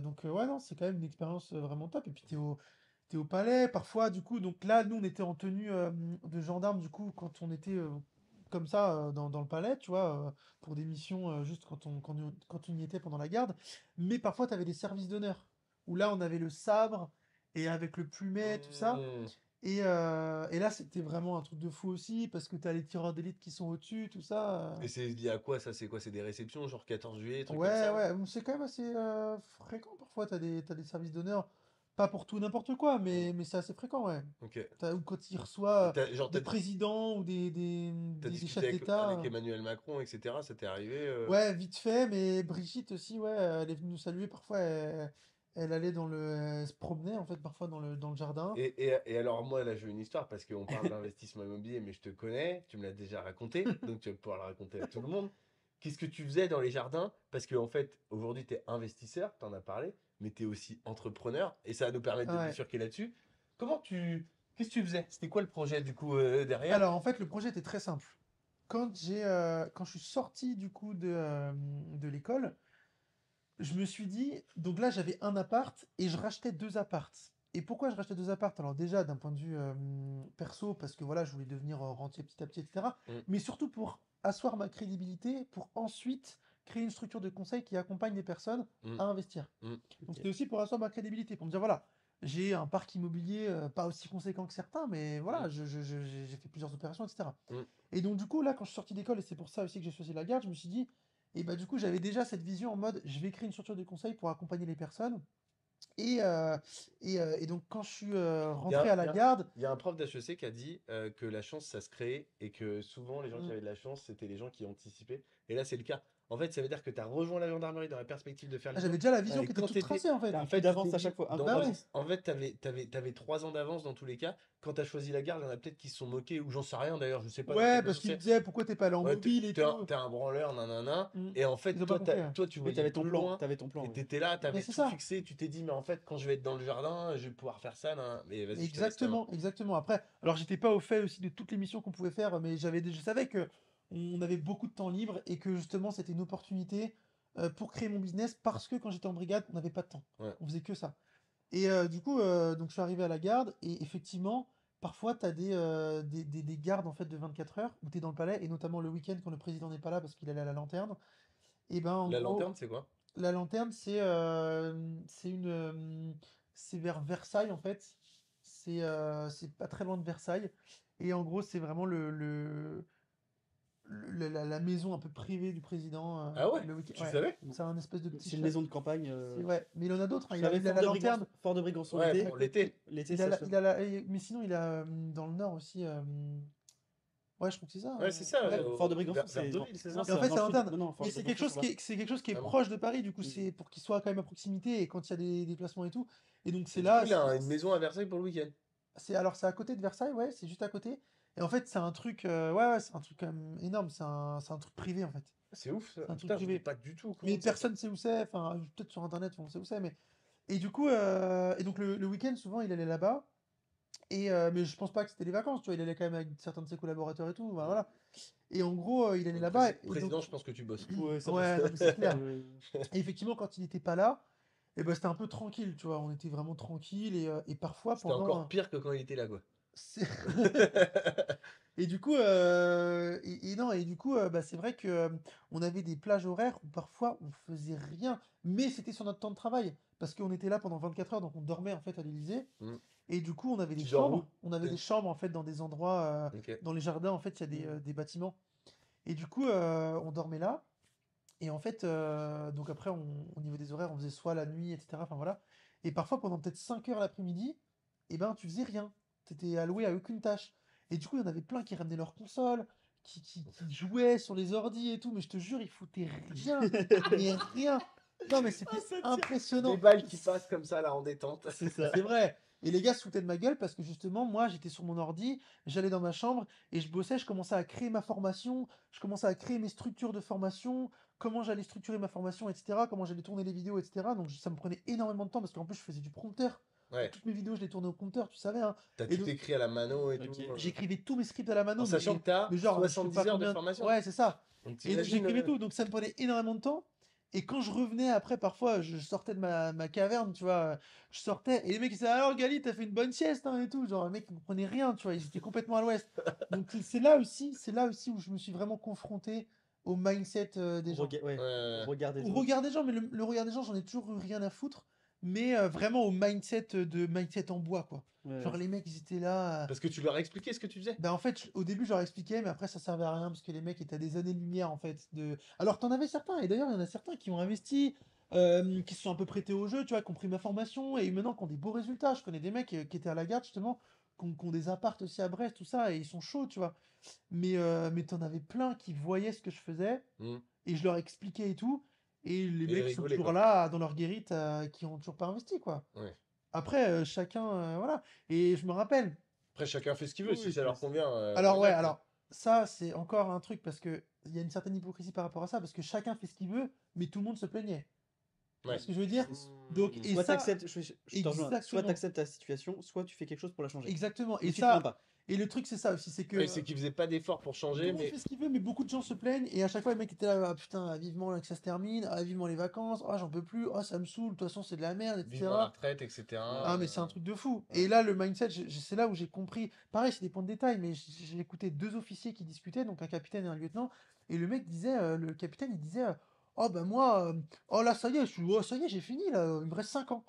S3: Donc ouais, non, c'est quand même une expérience vraiment top. Et puis t'es au palais, parfois, du coup, donc là, nous, on était en tenue de gendarme, du coup, quand on était comme ça dans le palais, tu vois, pour des missions juste quand on y était pendant la garde. Mais parfois, t'avais des services d'honneur, où là, on avait le sabre, et avec le plumet, tout ça.
S4: Hmm.
S3: Et là, c'était vraiment un truc de fou aussi, parce que t'as les tireurs d'élite qui sont au-dessus, tout ça.
S4: Et c'est lié à quoi ça? C'est quoi? C'est des réceptions genre 14 juillet, trucs comme
S3: Ouais,
S4: ça?
S3: ouais, c'est quand même assez fréquent parfois, t'as des services d'honneur, pas pour tout n'importe quoi,
S4: Hmm.
S3: mais c'est assez fréquent, ouais.
S4: Ok.
S3: Ou quand il reçoit
S4: Genre
S3: des présidents ou
S4: t'as
S3: des
S4: discuté
S3: chefs d'État.
S4: avec Emmanuel Macron, etc. Ça t'est arrivé
S3: Ouais, vite fait, mais Brigitte aussi, ouais, elle est venue nous saluer, parfois elle allait elle se promenait en fait parfois dans le jardin.
S4: Et alors moi là j'ai une histoire parce qu'on parle d'investissement immobilier mais je te connais, tu me l'as déjà raconté, donc tu vas pouvoir le raconter à tout le monde. Qu'est-ce que tu faisais dans les jardins? Parce que en fait aujourd'hui tu es investisseur, tu en as parlé, mais tu es aussi entrepreneur et ça va nous permettre de
S3: Ouais.
S4: bifurquer là-dessus. Qu'est-ce que tu faisais? C'était quoi le projet du coup derrière?
S3: Alors en fait, le projet était très simple. Quand je suis sorti du coup de l'école, je me suis dit, donc là j'avais un appart et je rachetais deux apparts. Et pourquoi je rachetais deux apparts? Alors déjà d'un point de vue perso, parce que voilà, je voulais devenir rentier petit à petit, etc.
S4: Mm,
S3: Mais surtout pour asseoir ma crédibilité, pour ensuite créer une structure de conseil qui accompagne les personnes
S4: mm,
S3: à investir.
S4: mm.
S3: Donc
S4: Ok.
S3: c'était aussi pour asseoir ma crédibilité, pour me dire voilà, j'ai un parc immobilier pas aussi conséquent que certains, mais
S4: Mm,
S3: voilà, j'ai fait plusieurs opérations, etc.
S4: mm.
S3: Et donc du coup là, quand je suis sorti d'école, et c'est pour ça aussi que j'ai choisi la garde, je me suis dit, et bah du coup j'avais déjà cette vision en mode, je vais créer une structure de conseil pour accompagner les personnes. Et, et donc quand je suis
S4: Il y
S3: rentré
S4: a,
S3: à
S4: il y
S3: la
S4: a-
S3: garde,
S4: il y a un prof d'HEC qui a dit que la chance, ça se crée et que souvent, les gens qui
S3: mm,
S4: avaient de la chance, c'était les gens qui anticipaient. Et là, c'est le cas. En fait, ça veut dire que tu as rejoint la gendarmerie dans la perspective de faire
S3: j'avais
S4: l'IMO.
S3: déjà la vision
S4: Et
S3: qui était
S4: quand
S3: toute
S4: tu étais.
S3: tracée en fait.
S1: T'as un
S4: En
S1: peu
S4: fait, tu t'es
S1: d'avance à
S4: dit.
S1: chaque fois.
S3: Bah ouais.
S4: En fait, t'avais 3 ans d'avance dans tous les cas. Quand tu as choisi la garde, il y en a peut-être qui se sont moqués, ou j'en sais rien d'ailleurs, je sais pas dans
S3: Ouais,
S4: quelle
S3: parce
S4: mesure
S3: qu'il me
S4: c'est.
S3: disait pourquoi t'es pas allé en
S4: Ouais,
S3: mobile et tout.
S4: t'es un branleur, nanana.
S3: Mm.
S4: Et en fait,
S3: Ils ont pas compris, ouais.
S4: toi, tu
S1: Oui,
S4: voyais
S1: t'avais ton
S4: plus
S1: plan.
S4: loin.
S1: T'avais ton plan,
S4: Et
S1: oui.
S4: t'étais là,
S3: Mais
S4: t'avais
S3: c'est
S4: tout
S3: ça.
S4: fixé. Tu t'es dit, mais en fait, quand je vais être dans le jardin, je vais pouvoir faire ça. Nan. Mais vas-y, je te laisse la main.
S3: Exactement, exactement. Après, alors j'étais pas au fait aussi de toutes les missions qu'on pouvait faire, mais je savais que on avait beaucoup de temps libre et que justement c'était une opportunité pour créer mon business parce que quand j'étais en brigade, on n'avait pas de temps.
S4: Ouais.
S3: On faisait que ça. Et du coup, donc je suis arrivé à la garde et effectivement, parfois tu as des gardes en fait de 24 heures où tu es dans le palais et notamment le week-end quand le président n'est pas là parce qu'il allait à la lanterne. Et ben en
S4: La
S3: gros,
S4: lanterne, c'est quoi?
S3: La lanterne, c'est c'est vers Versailles en fait. C'est pas très loin de Versailles. Et en gros, c'est vraiment la maison un peu privée du président.
S4: Ah ouais?
S3: Le week-end.
S4: Tu
S3: Ouais,
S4: savais?
S3: c'est un espèce de petit
S1: C'est une
S3: château.
S1: maison de campagne.
S3: Ouais, mais il en a d'autres, hein.
S1: Je
S3: Il a,
S1: savais
S3: il a la lanterne.
S1: Fort de Brégançon
S4: Ouais,
S1: l'été.
S4: pour l'été.
S1: L'été,
S3: Il
S1: ça
S3: a,
S1: se
S3: la-
S1: fait.
S3: il a mais sinon, il a dans le nord aussi. Ouais, je crois que c'est ça.
S4: Ouais, c'est ça,
S3: Ouais.
S1: Fort de Brégançon,
S4: vers
S1: c'est
S4: Deauville, c'est
S1: non,
S4: ça?
S3: Et en fait,
S1: dans
S3: c'est
S1: le
S3: à
S1: sud.
S3: lanterne.
S1: Non, Fort
S3: Mais
S1: de Brégançon, ça va.
S3: c'est quelque chose qui est
S4: Ah bon?
S3: proche de Paris, du coup,
S1: Mm.
S3: c'est pour qu'il soit quand même à proximité et quand il y a des déplacements et tout. Et donc,
S4: Et
S3: c'est
S4: du coup,
S3: là.
S4: il a une maison à Versailles pour le week-end.
S3: Alors, c'est à côté de Versailles, ouais, c'est juste à côté. Et en fait, c'est un truc, ouais, c'est un truc quand même énorme. C'est un truc privé, en fait.
S4: C'est ouf, ça.
S3: C'est un truc
S4: Putain, je n'étais
S3: privé.
S4: pas du tout au courant
S3: Mais
S4: de ça.
S3: personne sait où c'est. Enfin, peut-être sur Internet, on sait où c'est. Mais... Et du coup, et donc le week-end, souvent, il allait là-bas. Mais je pense pas que c'était les vacances, tu vois. Il allait quand même avec certains de ses collaborateurs et tout. Voilà. Et en gros, il allait là-bas. Et donc,
S4: Président, je pense que tu bosses.
S1: Ouais, ça
S3: ouais,
S1: passe.
S3: non, mais c'est clair.
S1: Euh,
S3: Et effectivement, quand il n'était pas là, et ben, c'était un peu tranquille, tu vois. On était vraiment tranquille. Et parfois,
S4: C'était
S3: pendant.
S4: encore pire que quand il était là, quoi.
S3: C'est- Et du coup, non, et du coup, bah, c'est vrai que on avait des plages horaires où parfois on faisait rien, mais c'était sur notre temps de travail, parce qu'on était là pendant 24 heures, donc on dormait en fait à l'Élysée,
S4: Mm.
S3: et du coup on avait des
S4: Tu dors où?
S3: chambres, en fait dans des endroits,
S4: Ok.
S3: dans les jardins en fait il y a des bâtiments, et du coup on dormait là, et en fait donc après au niveau des horaires on faisait soit la nuit, etc. Enfin voilà, et parfois pendant peut-être 5 heures l'après-midi, et ben tu faisais rien, t'étais alloué à aucune tâche. Et du coup, il y en avait plein qui ramenaient leur console, qui jouaient sur les ordis et tout, mais je te jure, ils foutaient rien, mais rien. Non, mais c'était
S4: Des
S3: impressionnant.
S4: balles qui passent comme ça, là, en détente.
S1: C'est ça.
S3: C'est vrai. Et les gars se foutaient de ma gueule parce que justement, moi, j'étais sur mon ordi, j'allais dans ma chambre et je bossais, je commençais à créer ma formation, je commençais à créer mes structures de formation, comment j'allais structurer ma formation, etc., comment j'allais tourner les vidéos, etc. Donc ça me prenait énormément de temps parce qu'en plus, je faisais du prompteur.
S4: Ouais.
S3: Toutes mes vidéos, je les tournais au prompteur, tu savais, hein.
S4: T'as
S3: Et
S4: tout
S3: donc,
S4: écrit à la mano et
S1: Ok.
S4: tout.
S3: j'écrivais tous mes scripts à la mano,
S4: En sachant que t'as
S3: mais genre, je sais
S4: 70
S3: pas
S4: heures de
S3: combien.
S4: formation.
S3: Ouais, c'est ça.
S4: Donc
S3: Et donc
S4: t'imagines,
S3: j'écrivais tout, donc ça me prenait énormément de temps. Et quand je revenais après, parfois, je sortais de ma caverne, tu vois, je sortais, et les mecs ils disaient, alors Gali, t'as fait une bonne sieste, hein, et tout. Genre, les mecs ils comprenaient rien, tu vois, ils étaient complètement à l'ouest. Donc c'est là aussi où je me suis vraiment confronté au mindset des gens.
S1: Ouais,
S4: Ouais.
S1: regardez
S3: Au regard des gens, mais le regard des gens, j'en ai toujours eu rien à foutre. Mais vraiment au mindset en bois, quoi.
S1: Ouais.
S3: Genre les mecs, ils étaient là.
S4: Parce que tu leur as expliqué ce que tu faisais.
S3: Ben en fait, au début, je leur expliquais, mais après, ça servait à rien parce que les mecs étaient à des années-lumière, en fait. Alors, t'en avais certains, et d'ailleurs, il y en a certains qui ont investi, qui se sont un peu prêtés au jeu, tu vois, qui ont pris ma formation, et maintenant, qui ont des beaux résultats. Je connais des mecs qui étaient à la garde, justement, qui ont des apparts aussi à Brest, tout ça, et ils sont chauds, tu vois. Mais t'en avais plein qui voyaient ce que je faisais,
S4: Mm.
S3: et je leur expliquais et tout, et les
S4: Et
S3: mecs sont
S4: rigoler,
S3: toujours
S4: quoi.
S3: là, dans leur guérite, qui ont toujours pas investi, quoi.
S4: Ouais.
S3: Après, chacun, voilà. Et je me rappelle.
S4: Après, chacun fait ce qu'il veut.
S1: Oui,
S4: Si ça leur convient.
S3: Alors ouais,
S4: voilà, quoi.
S3: alors ça c'est encore un truc parce que il y a une certaine hypocrisie par rapport à ça parce que chacun fait ce qu'il veut, mais tout le monde se plaignait. Tu vois
S4: Ouais.
S3: ce que je veux dire? Donc et
S1: Soit
S3: ça
S1: t'acceptes, je te rejoins, soit
S3: exactement,
S1: t'acceptes ta situation, soit tu fais quelque chose pour la changer.
S3: exactement.
S1: Ou
S3: Et
S1: tu te plains
S3: ça
S1: pas.
S3: et le truc c'est ça aussi, c'est que
S4: Ouais, c'est qu'ils faisaient pas d'efforts pour
S3: tout
S4: changer,
S3: le monde
S4: mais
S3: fait ce qu'il veut, mais beaucoup de gens se plaignent et à chaque fois les mecs étaient là, ah, putain, ah, vivement là, que ça se termine, ah, vivement les vacances, ah j'en peux plus, ah ça me saoule, de toute façon c'est de la merde,
S4: vivement la
S3: etc.
S4: retraite, etc.
S3: Ah mais c'est un truc de fou.
S4: ouais.
S3: Et là le mindset, c'est là où j'ai compris. Pareil, c'est des points de détail, mais j'ai écouté deux officiers qui discutaient, donc un capitaine et un lieutenant, et le mec disait, le capitaine il disait, oh ben moi, oh là ça y est, oh, ça y est, j'ai fini là, il me reste 5 ans.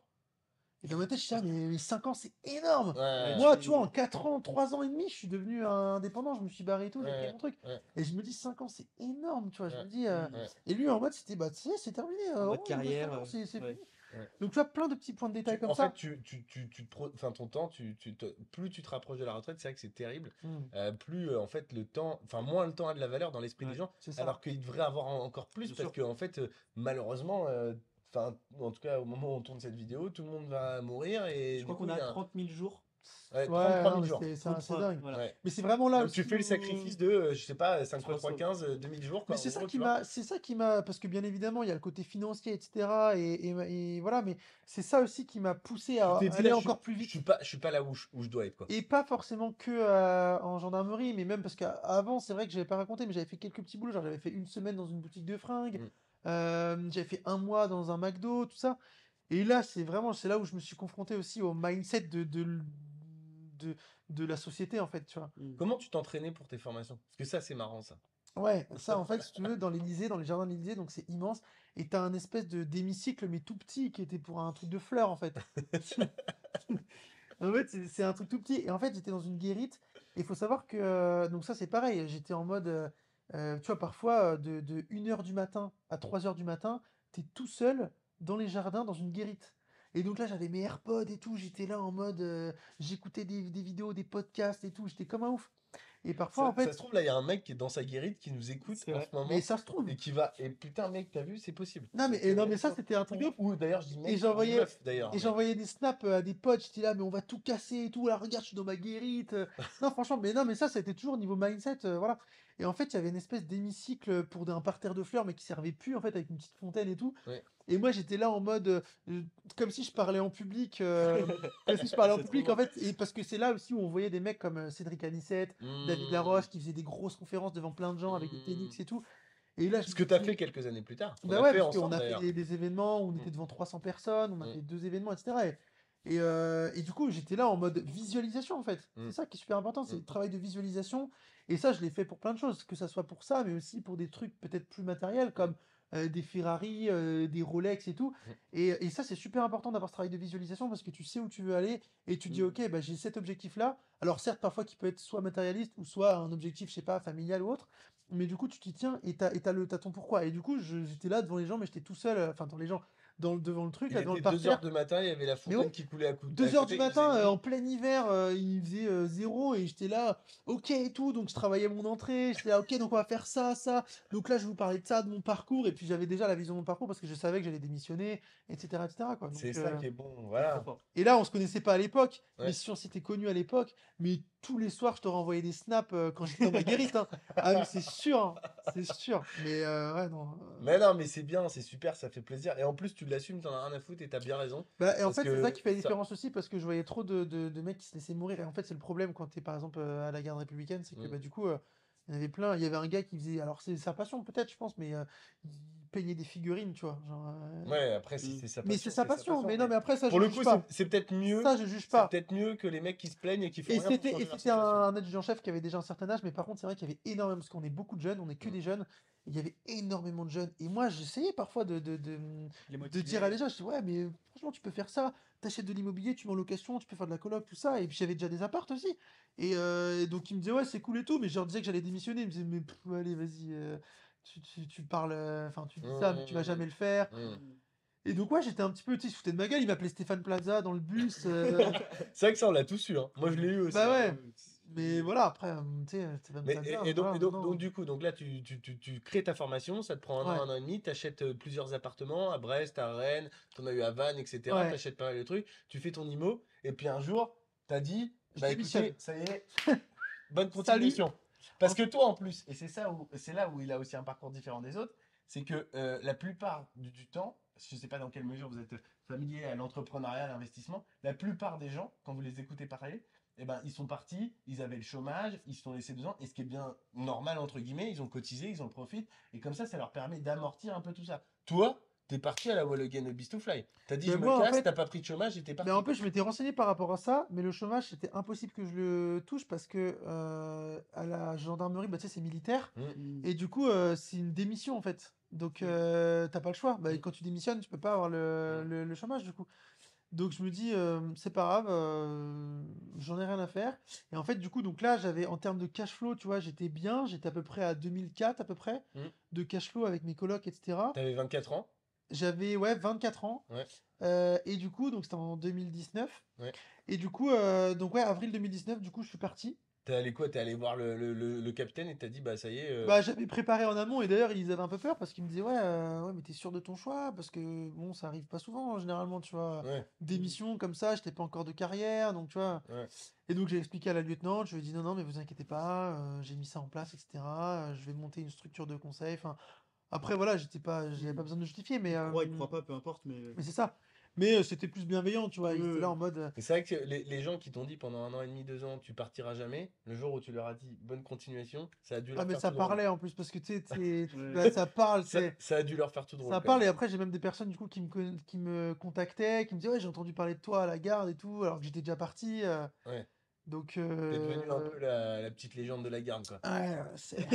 S3: Et dans ma tête je suis là, mais 5 ans c'est énorme.
S4: Ouais.
S3: Moi, tu vois, en 4 ans, 3 ans et demi, je suis devenu indépendant, je me suis barré et tout, j'ai créé
S4: Ouais.
S3: mon truc.
S4: Ouais.
S3: Et je me dis 5 ans c'est énorme, tu vois, je
S4: Ouais.
S3: me dis,
S4: Ouais.
S3: et lui en mode c'était, bah tu sais, c'est terminé,
S1: En mode
S3: oh, il me reste
S1: carrière,
S3: 5 ans, c'est
S1: ouais.
S3: fini.
S4: Ouais.
S3: Donc tu vois, plein de petits points de détail comme
S4: En
S3: ça.
S4: fait, enfin, ton temps, plus tu te rapproches de la retraite, c'est vrai que c'est terrible.
S3: Hmm.
S4: Plus en fait le temps, enfin moins le temps a de la valeur dans l'esprit des
S1: Ouais,
S4: gens,
S3: c'est ça.
S4: alors qu'il devrait avoir encore plus
S1: Bien
S4: parce
S1: sûr.
S4: que en fait, malheureusement, enfin en tout cas au moment où on tourne cette vidéo, tout le monde va mourir et
S1: Je
S4: du
S1: crois
S4: coup
S1: qu'on
S4: il y
S1: a
S4: a
S1: 30 000 jours.
S4: ouais,
S3: Ouais,
S4: 33
S3: non,
S4: 000
S3: mais
S4: jours.
S3: c'est assez
S1: 33,
S3: dingue.
S1: voilà.
S4: Ouais.
S3: Mais c'est vraiment là
S4: Donc tu
S3: aussi
S4: fais le
S3: où-
S4: sacrifice de, je sais pas, 5 fois 3,
S1: 300.
S4: 15, 2000 jours
S3: Mais
S4: quoi, en gros, tu vois.
S3: c'est ça qui m'a, parce que bien évidemment, il y a le côté financier, etc. Et voilà, mais c'est ça aussi qui m'a poussé
S4: Tu
S3: à
S4: t'es dit
S3: aller
S4: là,
S3: encore plus vite.
S4: je suis pas là où je dois être quoi.
S3: Et pas forcément que en gendarmerie, mais même parce qu'avant, c'est vrai que j'avais pas raconté, mais j'avais fait quelques petits boulots. Genre, j'avais fait une semaine dans une boutique de fringues,
S4: Mm.
S3: j'avais fait un mois dans un McDo, tout ça. Et là, c'est là où je me suis confronté aussi au mindset de, de la société, en fait, tu vois.
S1: Mm.
S4: Comment tu t'entraînais pour tes formations? Parce que ça c'est marrant ça.
S3: Ouais, ça en fait, si tu veux, dans l'Élysée, dans les jardins de l'Élysée, donc c'est immense, et t'as un espèce de d'hémicycle, mais tout petit, qui était pour un truc de fleurs en fait. En fait, c'est un truc tout petit. Et en fait, j'étais dans une guérite. Et il faut savoir que. Donc, ça, c'est pareil. J'étais en mode. Tu vois, parfois, de 1 heure du matin à 3 heures du matin, t'es tout seul dans les jardins, dans une guérite. Et donc là, j'avais mes AirPods et tout. J'étais là en mode. J'écoutais des vidéos, des podcasts et tout. J'étais comme un ouf. Et parfois, en
S4: Ça
S3: fait.
S4: se trouve, là, il y a un mec qui est dans sa guérite qui nous écoute
S1: C'est
S4: en
S1: vrai.
S4: ce
S3: Mais
S4: moment
S3: ça se trouve.
S4: et qui va. Et putain, mec, t'as vu, c'est possible.
S3: Non, mais,
S4: C'est
S3: non,
S4: vrai,
S3: mais
S4: tu
S3: ça,
S4: vois.
S3: c'était un truc de ouf.
S4: Ou d'ailleurs, je dis
S3: Et
S4: mec ou
S3: j'envoyais
S4: meuf d'ailleurs.
S3: et
S4: Mais...
S3: j'envoyais des snaps à des potes, j'étais là, mais on va tout casser et tout. Là, regarde, je suis dans ma guérite. Non, franchement, mais non, mais ça, c'était toujours au niveau mindset, voilà. Et en fait, il y avait une espèce d'hémicycle pour un parterre de fleurs, mais qui servait plus, en fait, avec une petite fontaine et tout.
S4: Ouais.
S3: Et moi, j'étais là en mode, comme si je parlais en public, comme si je parlais en
S4: C'est trop
S3: public, en
S4: bon.
S3: fait. Et parce que c'est là aussi où on voyait des mecs comme Cédric Anissette, David
S4: Hmm.
S3: Laroche, qui faisaient des grosses conférences devant plein de gens avec des
S4: Hmm.
S3: TEDx et tout. Et là, je
S4: Ce
S3: me
S4: que
S3: suis
S4: t'as
S3: dit,
S4: fait quelques années plus tard, qu'on
S3: bah
S4: a
S3: ouais,
S4: fait
S3: parce qu'on
S4: ensemble
S3: a fait
S4: d'ailleurs.
S3: des événements où on
S4: Hmm.
S3: était devant 300 personnes, on a
S4: Hmm.
S3: fait 2 événements, etc. Et du coup, j'étais là en mode visualisation, en fait.
S4: Hmm.
S3: C'est ça qui est super important, c'est
S4: Hmm.
S3: le travail de visualisation. Et ça, je l'ai fait pour plein de choses, que ça soit pour ça, mais aussi pour des trucs peut-être plus matériels, comme des Ferrari, des Rolex et tout.
S4: Hmm.
S3: Et ça, c'est super important d'avoir ce travail de visualisation parce que tu sais où tu veux aller et tu dis,
S1: Mm.
S3: ok, bah, j'ai cet objectif-là. Alors certes, parfois, qui peut être soit matérialiste ou soit un objectif, je sais pas, familial ou autre. Mais du coup, tu t'y tiens et t'as ton pourquoi. Et du coup, j'étais là devant les gens, mais j'étais tout seul, enfin, devant les gens, devant le truc,
S4: Il
S3: là, devant le
S4: était 2 heures
S3: parterre.
S4: de matin, il y avait la
S3: Mais ouais,
S4: fontaine qui coulait à
S3: 2 heures du
S4: côté, il faisait
S3: matin, en
S4: nuit.
S3: plein hiver, il faisait 0 et j'étais là, ok et tout, donc je travaillais mon entrée, j'étais là, ok, donc on va faire ça, ça, donc là je vais vous parler de ça, de mon parcours, et puis j'avais déjà la vision de mon parcours parce que je savais que j'allais démissionner, etc., quoi.
S4: C'est
S3: Donc,
S4: ça qui est bon,
S1: C'est trop
S4: voilà.
S1: fort.
S3: et là, on se connaissait pas à l'époque, mais
S4: Ouais.
S3: si on s'était connus à l'époque, mais tous les soirs, je t'aurais envoyé des snaps quand j'étais dans ma guérite, hein. Ah, mais c'est sûr, hein, c'est sûr, mais ouais, non.
S4: Mais non, mais c'est bien, c'est super, ça fait plaisir. Et en plus, tu l'assumes, t'en as rien à foutre et t'as bien raison.
S3: Bah, et en
S4: Parce
S3: fait, c'est ça
S4: que
S3: qui fait la
S4: ça.
S3: différence aussi, parce que je voyais trop de mecs qui se laissaient mourir. Et en fait, c'est le problème quand t'es par exemple à la garde républicaine, c'est que
S4: Mm.
S3: bah, du coup, il y en avait plein. Il y avait un gars qui faisait. Alors, c'est sa passion, peut-être, je pense, mais il peignait des figurines, tu vois. Genre,
S4: Ouais, après, si
S1: Mm.
S4: c'est sa
S3: mais c'est
S4: passion,
S3: sa
S4: c'est sa
S3: passion.
S4: passion.
S3: Mais non,
S4: Mais
S3: mais après, ça,
S4: pour
S3: je
S4: le
S3: juge
S4: coup,
S3: pas.
S4: c'est peut-être mieux.
S3: Ça, je juge
S4: C'est
S3: pas.
S4: peut-être mieux que les mecs qui se plaignent et qui font
S3: Et
S4: rien pour
S3: c'était, et
S4: changer leur
S3: c'était
S4: situation.
S3: un adjudant-chef qui avait déjà un certain âge, mais par contre, c'est vrai qu'il y avait énormément, parce qu'on est beaucoup de jeunes, on est que
S4: Mm.
S3: des jeunes, et il y avait énormément de jeunes. Et moi, j'essayais parfois
S1: Les
S3: de dire à des
S1: motiver.
S3: gens, je dis, ouais, mais franchement, tu peux faire ça, t'achètes de l'immobilier, tu mets en location, tu peux faire de la coloc, tout ça. Et puis j'avais déjà des apparts aussi. Et donc, ils me disaient, ouais, c'est cool et tout, mais je leur disais que j'allais démissionner. Ils me disaient, mais allez, vas-y, tu parles, enfin, tu dis ça, mais tu vas
S4: Mm.
S3: jamais le faire.
S4: Mm.
S1: Mm.
S3: Et donc, ouais, j'étais un petit peu, tu sais, ils se foutaient de ma gueule, ils m'appelaient Stéphane Plaza dans le bus.
S4: C'est vrai que ça, on l'a tous eu, hein. Moi, je l'ai eu aussi,
S3: Bah
S4: hein.
S3: ouais. Mais voilà, après, tu sais, Stéphane
S4: Mais,
S3: Plaza,
S4: et donc,
S3: voilà,
S4: donc,
S3: maintenant.
S4: du coup, donc là, tu crées ta formation, ça te prend
S3: Ouais,
S4: un an et demi, tu achètes plusieurs appartements à Brest, à Rennes, t'en as eu à Vannes, etc. Tu
S3: ouais,
S4: achètes pas mal de trucs, tu fais ton IMO, et puis un jour, t'as dit,
S3: je
S4: bah
S3: démissionne.
S4: écoutez, ça y est, bonne
S3: Salut.
S4: continuation. Parce que toi, en plus, et c'est là où il a aussi un parcours différent des autres, c'est que la plupart du temps, je ne sais pas dans quelle mesure vous êtes familier à l'entrepreneuriat, à l'investissement, la plupart des gens, quand vous les écoutez parler, eh ben, ils sont partis, ils avaient le chômage, ils se sont laissés 2 ans, et ce qui est bien normal, entre guillemets, ils ont cotisé, ils en profitent, et comme ça leur permet d'amortir un peu tout ça. Toi, t'es parti à la Wall Again Beast to Fly. T'as dit,
S3: Mais
S4: je me
S3: moi, en
S4: casse,
S3: fait,
S4: t'as pas pris de chômage et t'es
S3: mais en
S4: parti.
S3: plus, je m'étais renseigné par rapport à ça, mais le chômage, c'était impossible que je le touche parce que à la gendarmerie, bah, tu sais, c'est militaire.
S4: Mm,
S1: Mm.
S3: Et du coup, c'est une démission, en fait. Donc,
S1: Oui.
S3: t'as pas le choix. Bah,
S4: mm,
S3: quand tu démissionnes, tu peux pas avoir
S4: mm.
S3: le chômage, du coup. Donc, je me dis, c'est pas grave, j'en ai rien à faire. Et en fait, du coup, donc là, j'avais, en termes de cash flow, tu vois, j'étais bien. J'étais à peu près à 2004, à peu près,
S4: Mm.
S3: de cash flow avec mes colocs, etc.
S4: T'avais 24 ans.
S3: J'avais, ouais, 24 ans.
S4: Ouais,
S3: Et du coup, donc c'était en 2019.
S4: ouais.
S3: Et du coup, donc ouais, avril 2019, du coup, je suis parti.
S4: T'es allé quoi? T'es allé voir le capitaine et t'as dit, bah ça y est.
S3: Bah, j'avais préparé en amont et d'ailleurs, ils avaient un peu peur parce qu'ils me disaient, ouais, mais t'es sûr de ton choix? Parce que bon, ça arrive pas souvent, généralement, tu vois,
S4: Ouais,
S3: des
S1: Mm.
S3: missions comme ça, j'étais pas encore de carrière, donc tu vois.
S4: ouais.
S3: Et donc, j'ai expliqué à la lieutenant, je lui ai dit, non, non, mais vous inquiétez pas, j'ai mis ça en place, etc. Je vais monter une structure de conseil. Enfin, après, voilà, j'avais
S1: Mm.
S3: pas besoin de justifier,
S1: Il croit pas, peu importe, mais.
S3: mais c'est ça. Mais c'était plus bienveillant, tu vois, ils étaient là
S1: Ouais.
S3: en mode.
S4: Mais c'est vrai que les gens qui t'ont dit pendant un an et demi, 2 ans, tu partiras jamais, le jour où tu leur as dit bonne continuation, ça a dû
S3: Ah
S4: leur
S3: mais
S4: faire
S3: ça
S4: tout drôle.
S3: parlait en plus parce que tu sais,
S1: Ouais.
S3: bah, ça parle,
S4: Ça, ça a dû leur faire tout drôle
S3: ça
S4: quand même.
S3: parle et après j'ai même des personnes du coup qui me contactaient, qui me disaient ouais j'ai entendu parler de toi à la garde et tout alors que j'étais déjà parti.
S4: Ouais.
S3: Donc,
S4: T'es devenu un peu la petite légende de la garde, quoi.
S3: ouais, c'est...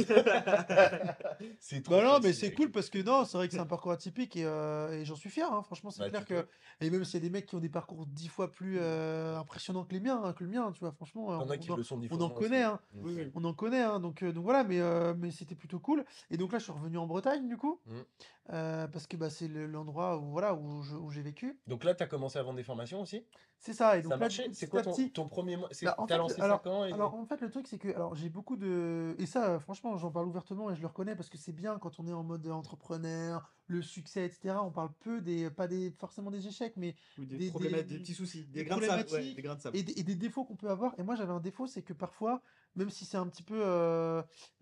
S4: C'est trop
S3: Bah non, mais
S4: facile,
S3: c'est
S4: mec.
S3: cool parce que non, c'est vrai que c'est un parcours atypique et j'en suis fier, hein. Franchement, c'est
S4: Bah,
S3: clair
S4: tu
S3: que.
S4: peux.
S3: Et même s'il y a des mecs qui ont des parcours 10 fois plus impressionnants que les miens, que le mien, tu vois, franchement,
S4: T'en as qui le sont 10
S3: on
S4: fois
S3: en
S4: moins aussi.
S3: connaît, hein.
S1: Oui, oui.
S3: On en connaît, hein. Donc voilà, mais c'était plutôt cool. Et donc là, je suis revenu en Bretagne, du coup,
S4: Mm.
S3: parce que bah, c'est l'endroit où, voilà, où j'ai vécu.
S4: Donc là, t'as commencé à vendre des formations aussi?
S3: C'est ça. Et
S4: Ça
S3: donc là, du
S4: marchait?
S3: coup,
S4: C'est
S3: petit
S4: quoi
S3: à petit.
S4: ton premier mois?
S3: Bah, en
S4: T'as
S3: fait,
S4: lancé ça quand et...
S3: alors, en fait, le truc, c'est que alors, j'ai beaucoup de. Et ça, franchement, j'en parle ouvertement et je le reconnais parce que c'est bien quand on est en mode entrepreneur, le succès, etc. On parle peu des. Pas des, forcément des échecs, mais
S1: Ou des
S3: des,
S1: problématiques, des
S3: des,
S1: petits soucis,
S3: des
S1: des grains de sable. Ouais, des
S3: problématiques
S1: grains de sable.
S3: et des défauts qu'on peut avoir. Et moi, j'avais un défaut, c'est que parfois, même si c'est un petit peu.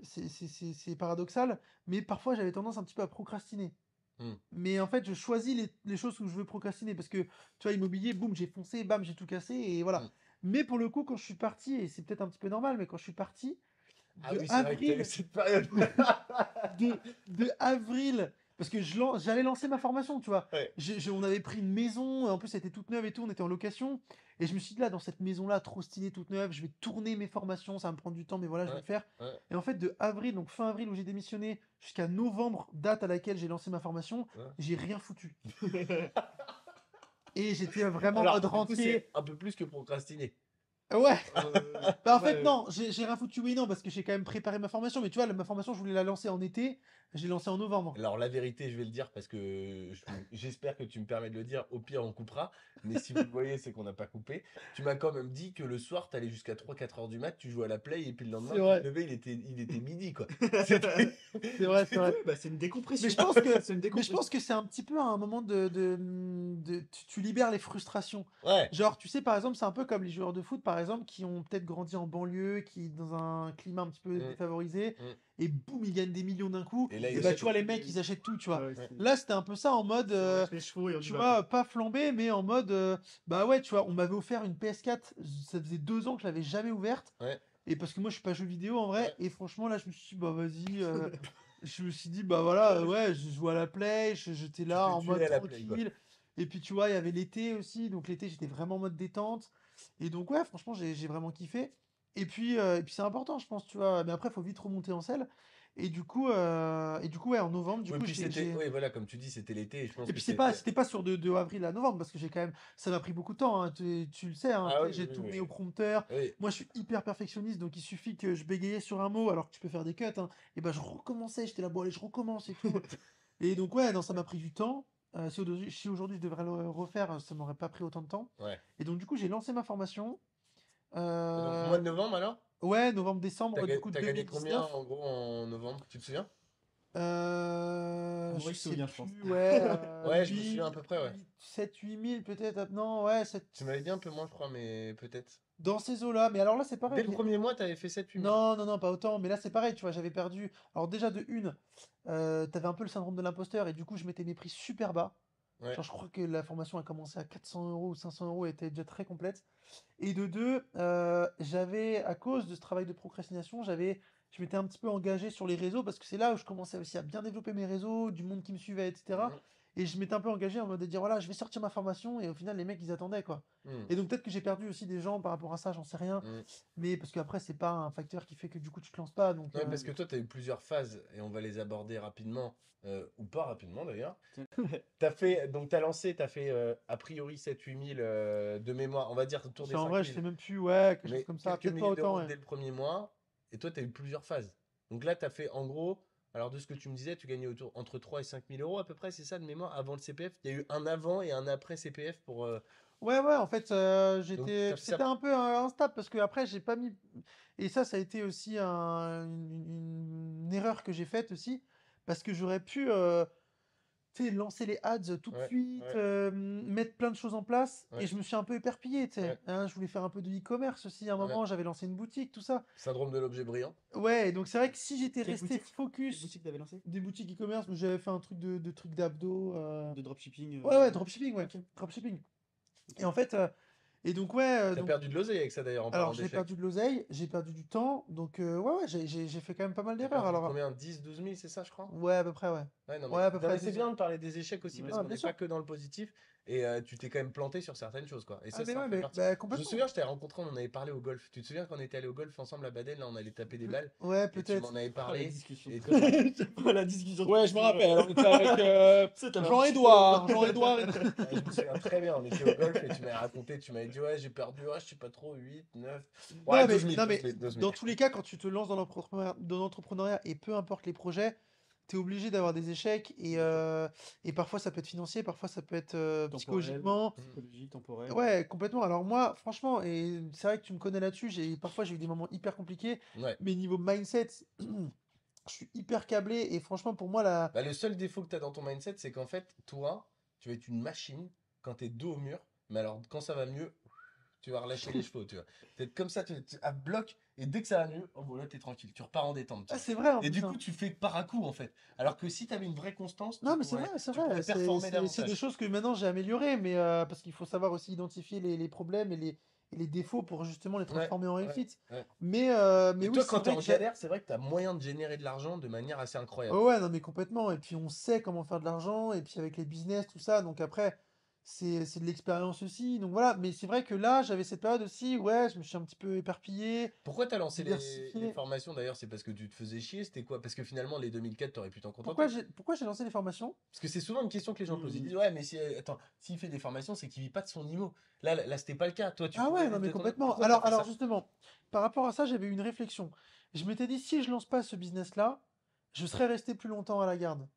S3: C'est paradoxal, mais parfois, j'avais tendance un petit peu à procrastiner.
S4: Hmm.
S3: Mais en fait, je choisis les choses où je veux procrastiner parce que, tu vois, immobilier, boum, j'ai foncé, bam, j'ai tout cassé et voilà.
S4: Hmm.
S3: Mais pour le coup, quand je suis parti, et c'est peut-être un petit peu normal, mais quand je suis parti,
S4: Ah
S3: de
S4: oui, c'est vrai que t'as eu
S3: avril,
S4: cette période.
S3: de avril, parce que j'allais lancer ma formation, tu vois.
S4: Ouais,
S3: On avait pris une maison, en plus, elle était toute neuve et tout, on était en location. Et je me suis dit, là, dans cette maison-là, trop stylée, toute neuve, je vais tourner mes formations, ça va me prendre du temps, mais voilà, je vais
S4: ouais,
S3: le faire.
S4: ouais,
S3: Et en fait, de avril, donc fin avril où j'ai démissionné, jusqu'à novembre, date à laquelle j'ai lancé ma formation,
S4: ouais.
S3: j'ai rien foutu. Et j'étais vraiment en
S4: Alors,
S3: mode
S4: du coup,
S3: rentier.
S4: c'est un peu plus que procrastiner.
S3: Ouais. Bah en fait
S1: Ouais,
S3: non, j'ai rien foutu oui non parce que j'ai quand même préparé ma formation mais tu vois ma formation je voulais la lancer en été, j'ai lancé en novembre.
S4: Alors, la vérité, je vais le dire parce que j'espère que tu me permets de le dire. Au pire, on coupera. Mais si vous le voyez, c'est qu'on n'a pas coupé. Tu m'as quand même dit que le soir, t'allais jusqu'à 3-4 heures du mat, tu jouais à la play et puis le
S3: C'est
S4: lendemain, tu te
S3: vrai.
S4: levais, il était midi, quoi. C'était.
S3: C'est vrai, c'est
S1: ouais,
S3: vrai.
S1: bah, c'est une
S3: Mais
S1: décompression.
S3: je pense que
S1: C'est une
S3: mais je
S1: décompression.
S3: pense que c'est un petit peu un moment tu libères les frustrations.
S4: Ouais.
S3: Genre tu sais par exemple, c'est un peu comme les joueurs de foot par exemple qui ont peut-être grandi en banlieue, qui dans un climat un petit peu
S4: Mm,
S3: défavorisé
S4: mm.
S3: et boum, ils gagnent des millions d'un coup
S4: Et là,
S3: et
S4: ils
S3: bah
S4: achètent
S3: tu vois
S4: tout.
S3: les mecs, ils achètent tout, tu vois.
S1: Ouais,
S4: Ouais.
S3: Là, c'était un peu ça en mode
S1: c'est relâche les chevaux et on y
S3: tu
S1: va, quoi.
S3: vois, pas flambé, mais en mode, bah ouais, tu vois, on m'avait offert une PS4, ça faisait 2 ans que je l'avais jamais ouverte,
S4: Ouais.
S3: et parce que moi je suis pas jeu vidéo en vrai,
S4: Ouais.
S3: et franchement là je me suis dit, bah vas-y, je me suis dit, bah voilà, ouais, je jouais à la play, j'étais
S4: Tu
S3: là
S4: te
S3: en
S4: tuais
S3: mode
S4: à la play, quoi.
S3: tranquille, et puis tu vois, il y avait l'été aussi, donc l'été j'étais vraiment en mode détente, et donc ouais, franchement j'ai vraiment kiffé, et puis c'est important, je pense, tu vois, mais après faut vite remonter en selle, et du coup ouais, en novembre, du
S4: Oui,
S3: coup
S4: puis c'était. Oui, voilà, comme tu dis, c'était l'été et je pense
S3: et
S4: que
S3: puis c'était pas sur de avril à novembre parce que j'ai quand même ça m'a pris beaucoup de temps hein, tu le sais hein,
S4: Ah
S3: tu
S4: oui,
S3: sais, j'ai
S4: oui,
S3: tourné au
S4: oui.
S3: prompteur.
S4: Oui.
S3: Moi je suis hyper perfectionniste donc il suffit que je bégayais sur un mot alors que tu peux faire des cuts hein, et ben je recommençais, j'étais là bon allez je recommence et tout. Et donc ouais, non ça m'a pris du temps. Si aujourd'hui je devrais le refaire, ça m'aurait pas pris autant de temps.
S4: Ouais.
S3: Et donc du coup j'ai lancé ma formation.
S4: Et donc, mois
S3: Euh,
S4: de novembre alors?
S3: ouais, novembre-décembre du coup
S4: T'as gagné combien
S3: 2019.
S4: en gros en novembre? Tu te souviens?
S3: Je
S1: Maurice se
S3: sais
S1: souvient, je pense.
S3: plus, ouais,
S4: Ouais, je me souviens à peu près, ouais.
S3: 7-8 000 peut-être, non, ouais,
S4: Tu m'avais dit un peu moins, je crois, mais peut-être.
S3: dans ces eaux-là. Mais alors là, c'est
S4: Dès
S3: pareil.
S4: le premier mois, t'avais fait 7-8 000.
S3: Non, non, non, pas autant. Mais là, c'est pareil, tu vois, j'avais perdu. Alors déjà, de une, t'avais un peu le syndrome de l'imposteur et du coup, je mettais mes prix super bas.
S4: Ouais.
S3: Genre, je crois que la formation a commencé à 400 euros ou 500 euros et était déjà très complète. Et de deux, j'avais, à cause de ce travail de procrastination, je m'étais un petit peu engagé sur les réseaux parce que c'est là où je commençais aussi à bien développer mes réseaux, du monde qui me suivait, etc.
S4: Mhm.
S3: Et je m'étais un peu engagé en mode de dire voilà, je vais sortir ma formation et au final, les mecs, ils attendaient quoi.
S4: Mhm.
S3: Et donc peut-être que j'ai perdu aussi des gens par rapport à ça, j'en sais rien.
S4: Mhm.
S3: Mais parce qu'après, c'est pas un facteur qui fait que du coup, tu te lances pas. Donc,
S4: Non, mais parce que toi, t'as eu plusieurs phases et on va les aborder rapidement, ou pas rapidement d'ailleurs. T'as lancé, t'as fait a priori 7-8 000 de mémoire, on va dire autour des
S3: en
S4: cinq
S3: vrai, je sais
S4: mille
S3: même plus, ouais, quelque chose
S4: mais
S3: comme ça.
S4: quelques
S3: Peut-être pas
S4: milliers
S3: autant,
S4: d'euros
S3: ouais.
S4: dès le premier mois. Et toi, t'as eu plusieurs phases. Donc là, t'as fait en gros, alors de ce que tu me disais, tu gagnais entre 3 et 5 000 euros à peu près, c'est ça de mémoire, avant le CPF. Il y a eu un avant et un après CPF pour.
S3: Ouais, ouais, en fait,
S4: Donc t'as fait
S3: c'était
S4: ça.
S3: un peu instable parce que après, j'ai pas mis. Et ça a été aussi une erreur que j'ai faite aussi parce que j'aurais pu, tu sais, lancer les ads tout de
S4: Ouais,
S3: suite,
S4: ouais,
S3: mettre plein de choses en place et
S4: ouais,
S3: je me suis un peu éparpillé, tu sais.
S4: ouais,
S3: Hein, je voulais faire un peu de e-commerce aussi à un
S4: ouais.
S3: moment, j'avais lancé une boutique, tout ça.
S4: Syndrome de l'objet brillant.
S3: Ouais, et donc c'est vrai que si j'étais
S1: Quelle
S3: resté
S1: boutique? Quelle
S3: focus
S1: boutique t'avais lancé?
S3: des boutiques e-commerce, mais j'avais fait un truc de trucs d'abdos.
S1: De dropshipping.
S3: Ouais, ouais, dropshipping, ouais.
S1: Ok.
S3: Dropshipping. Et
S1: Ok.
S3: en fait, et donc, ouais,
S4: T'as perdu de l'oseille avec ça d'ailleurs en
S3: alors
S4: parlant
S3: j'ai
S4: d'échec.
S3: perdu de l'oseille, j'ai perdu du temps, donc ouais, ouais, j'ai fait quand même pas mal
S4: T'as
S3: d'erreurs.
S4: perdu
S3: Alors,
S4: combien? 10-12 000, c'est ça, je crois?
S3: ouais, à peu près, ouais.
S4: Ouais, non,
S3: Ouais, à peu
S4: non,
S3: près.
S4: mais c'est bien de parler des échecs aussi
S1: Ouais,
S4: parce
S3: Ah,
S4: qu'on
S3: bien
S4: n'est pas
S3: sûr.
S4: que dans le positif. et tu t'es quand même planté sur certaines choses, quoi. Et
S3: Ah,
S4: ça,
S3: mais
S4: ça en
S3: ouais,
S4: fait
S3: mais
S4: partie.
S3: bah,
S4: Je me
S3: complètement.
S4: souviens, je t'avais rencontré, on en avait parlé au golf. Tu te souviens quand on était allé au golf ensemble à Baden, là, on allait taper des balles,
S3: Ouais,
S4: et tu m'en
S3: peut-être.
S4: avais
S1: Oh, la
S4: parlé,
S1: discussion.
S4: et toi,
S1: Oh, la discussion.
S3: Ouais, je me rappelle, on était avec
S1: Ça, t'avais un
S3: Jean-Édouard.
S1: petit peu-
S3: Jean-Édouard.
S4: ouais, je me souviens très bien, on était au golf, et tu m'avais raconté, tu m'avais dit, ouais, j'ai perdu, ouais, je sais pas trop, 8, 9, ouais,
S3: Non, mais,
S4: 12 000,
S3: non,
S4: 12
S3: mais
S4: 000, 12 000.
S3: dans tous les cas, quand tu te lances dans l'entrepreneuriat, et peu importe les projets, tu es obligé d'avoir des échecs.
S1: Bien sûr.
S3: Et parfois, ça peut être financier, parfois, ça peut être
S1: Temporel,
S3: psychologiquement.
S1: psychologie, temporel.
S3: Ouais, complètement. Alors moi, franchement, et c'est vrai que tu me connais là-dessus, parfois j'ai eu des moments hyper compliqués,
S4: Ouais.
S3: mais niveau mindset, je suis hyper câblé et franchement pour moi là,
S4: Bah, le seul défaut que tu as dans ton mindset, c'est qu'en fait, toi, tu vas être une machine quand t'es dos au mur, mais alors quand ça va mieux, tu vas relâcher les chevaux, tu vois. T'es comme ça, tu à bloc, et dès que ça va mieux, oh bon là t'es tranquille, tu repars en détente, tu
S3: ah
S4: vois.
S3: c'est vrai en
S4: Et
S3: plus
S4: du coup,
S3: hein.
S4: tu fais par à coup en fait. Alors que si tu avais une vraie constance,
S3: Non mais c'est vrai, c'est
S4: tu
S3: vrai,
S4: pourrais performer
S3: c'est des
S4: davantage.
S3: choses que maintenant j'ai améliorées, mais parce qu'il faut savoir aussi identifier les problèmes et les défauts pour justement les
S4: Ouais,
S3: transformer en
S4: ouais,
S3: réussite.
S4: ouais.
S3: Mais
S4: Et
S3: oui,
S4: toi,
S3: c'est
S4: quand t'es
S3: vrai
S4: en
S3: que
S4: galère, c'est vrai que t'as moyen de générer de l'argent de manière assez incroyable.
S3: ouais, non, mais complètement. Et puis on sait comment faire de l'argent, et puis avec les business, tout ça. Donc après, c'est de l'expérience aussi. Donc voilà, mais c'est vrai que là, j'avais cette période aussi, ouais, je me suis un petit peu éparpillé,
S4: Pourquoi t'as lancé les
S3: diversifié.
S4: formations d'ailleurs? C'est parce que tu te faisais chier? C'était quoi? Parce que finalement, les 2004, t'aurais pu t'en
S3: Pourquoi
S4: contenter.
S3: j'ai lancé les formations?
S4: Parce que c'est souvent une question que les gens posent. Ils
S1: Hmm.
S4: disent, ouais, mais si, attends, s'il fait des formations, c'est qu'il vit pas de son niveau. Là, c'était pas le cas. Toi, tu
S3: Ah
S4: pouvais
S3: ouais, non,
S4: vivre
S3: mais
S4: de ton niveau.
S3: complètement.
S4: Pourquoi t'as fait
S3: Alors
S4: ça?
S3: justement, par rapport à ça, j'avais eu une réflexion. Je m'étais dit, si je lance pas ce business-là, je serais resté plus longtemps à la garde.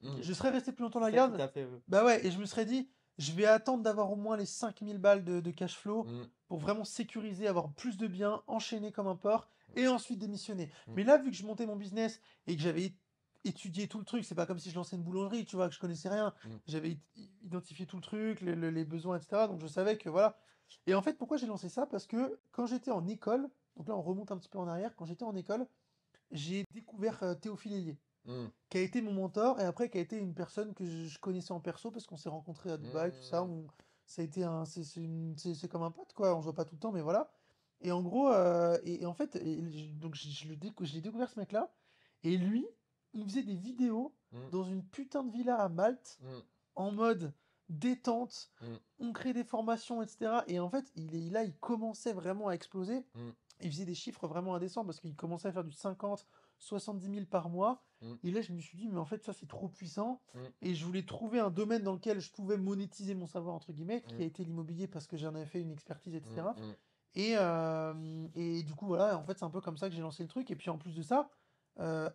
S1: Ok.
S4: Hmm,
S3: Je serais resté plus longtemps à
S1: C'est
S3: la
S1: ça qui
S3: garde.
S1: t'a fait.
S3: Bah ouais, et je me serais dit, je vais attendre d'avoir au moins les 5000 balles de cash flow
S4: hmm,
S3: pour vraiment sécuriser, avoir plus de biens, enchaîner comme un porc, et ensuite démissionner.
S4: hmm,
S3: Mais là, vu que je montais mon business et que j'avais étudié tout le truc, c'est pas comme si je lançais une boulangerie, tu vois, que je connaissais rien.
S4: hmm,
S3: J'avais identifié tout le truc, les besoins, etc. Donc je savais que voilà. Et en fait, pourquoi j'ai lancé ça? Parce que quand j'étais en école, donc là on remonte un petit peu en arrière, quand j'étais en école, j'ai découvert Théophile Hélier
S4: hmm,
S3: qui a été mon mentor et après qui a été une personne que je connaissais en perso parce qu'on s'est rencontrés à Dubaï, tout ça.
S4: hmm.
S3: Ça a été c'est comme un pote quoi, on se voit pas tout le temps, mais voilà. Et en gros, et en fait, donc je l'ai découvert ce mec-là et lui, il faisait des vidéos
S4: Hmm,
S3: dans une putain de villa à Malte
S4: hmm,
S3: en mode détente,
S4: hmm,
S3: on crée des formations, etc. Et en fait, là, il commençait vraiment à exploser.
S4: hmm,
S3: Il faisait des chiffres vraiment indécents parce qu'il commençait à faire du 50, 70 000 par mois.
S4: hmm,
S3: Et là, je me suis dit, mais en fait, ça, c'est trop puissant.
S4: hmm,
S3: Et je voulais trouver un domaine dans lequel je pouvais monétiser mon savoir, entre guillemets,
S4: hmm,
S3: qui a été l'immobilier parce que j'en avais fait une expertise,
S4: hmm,
S3: etc.
S4: hmm.
S3: Et du coup, voilà, en fait, c'est un peu comme ça que j'ai lancé le truc. Et puis, en plus de ça,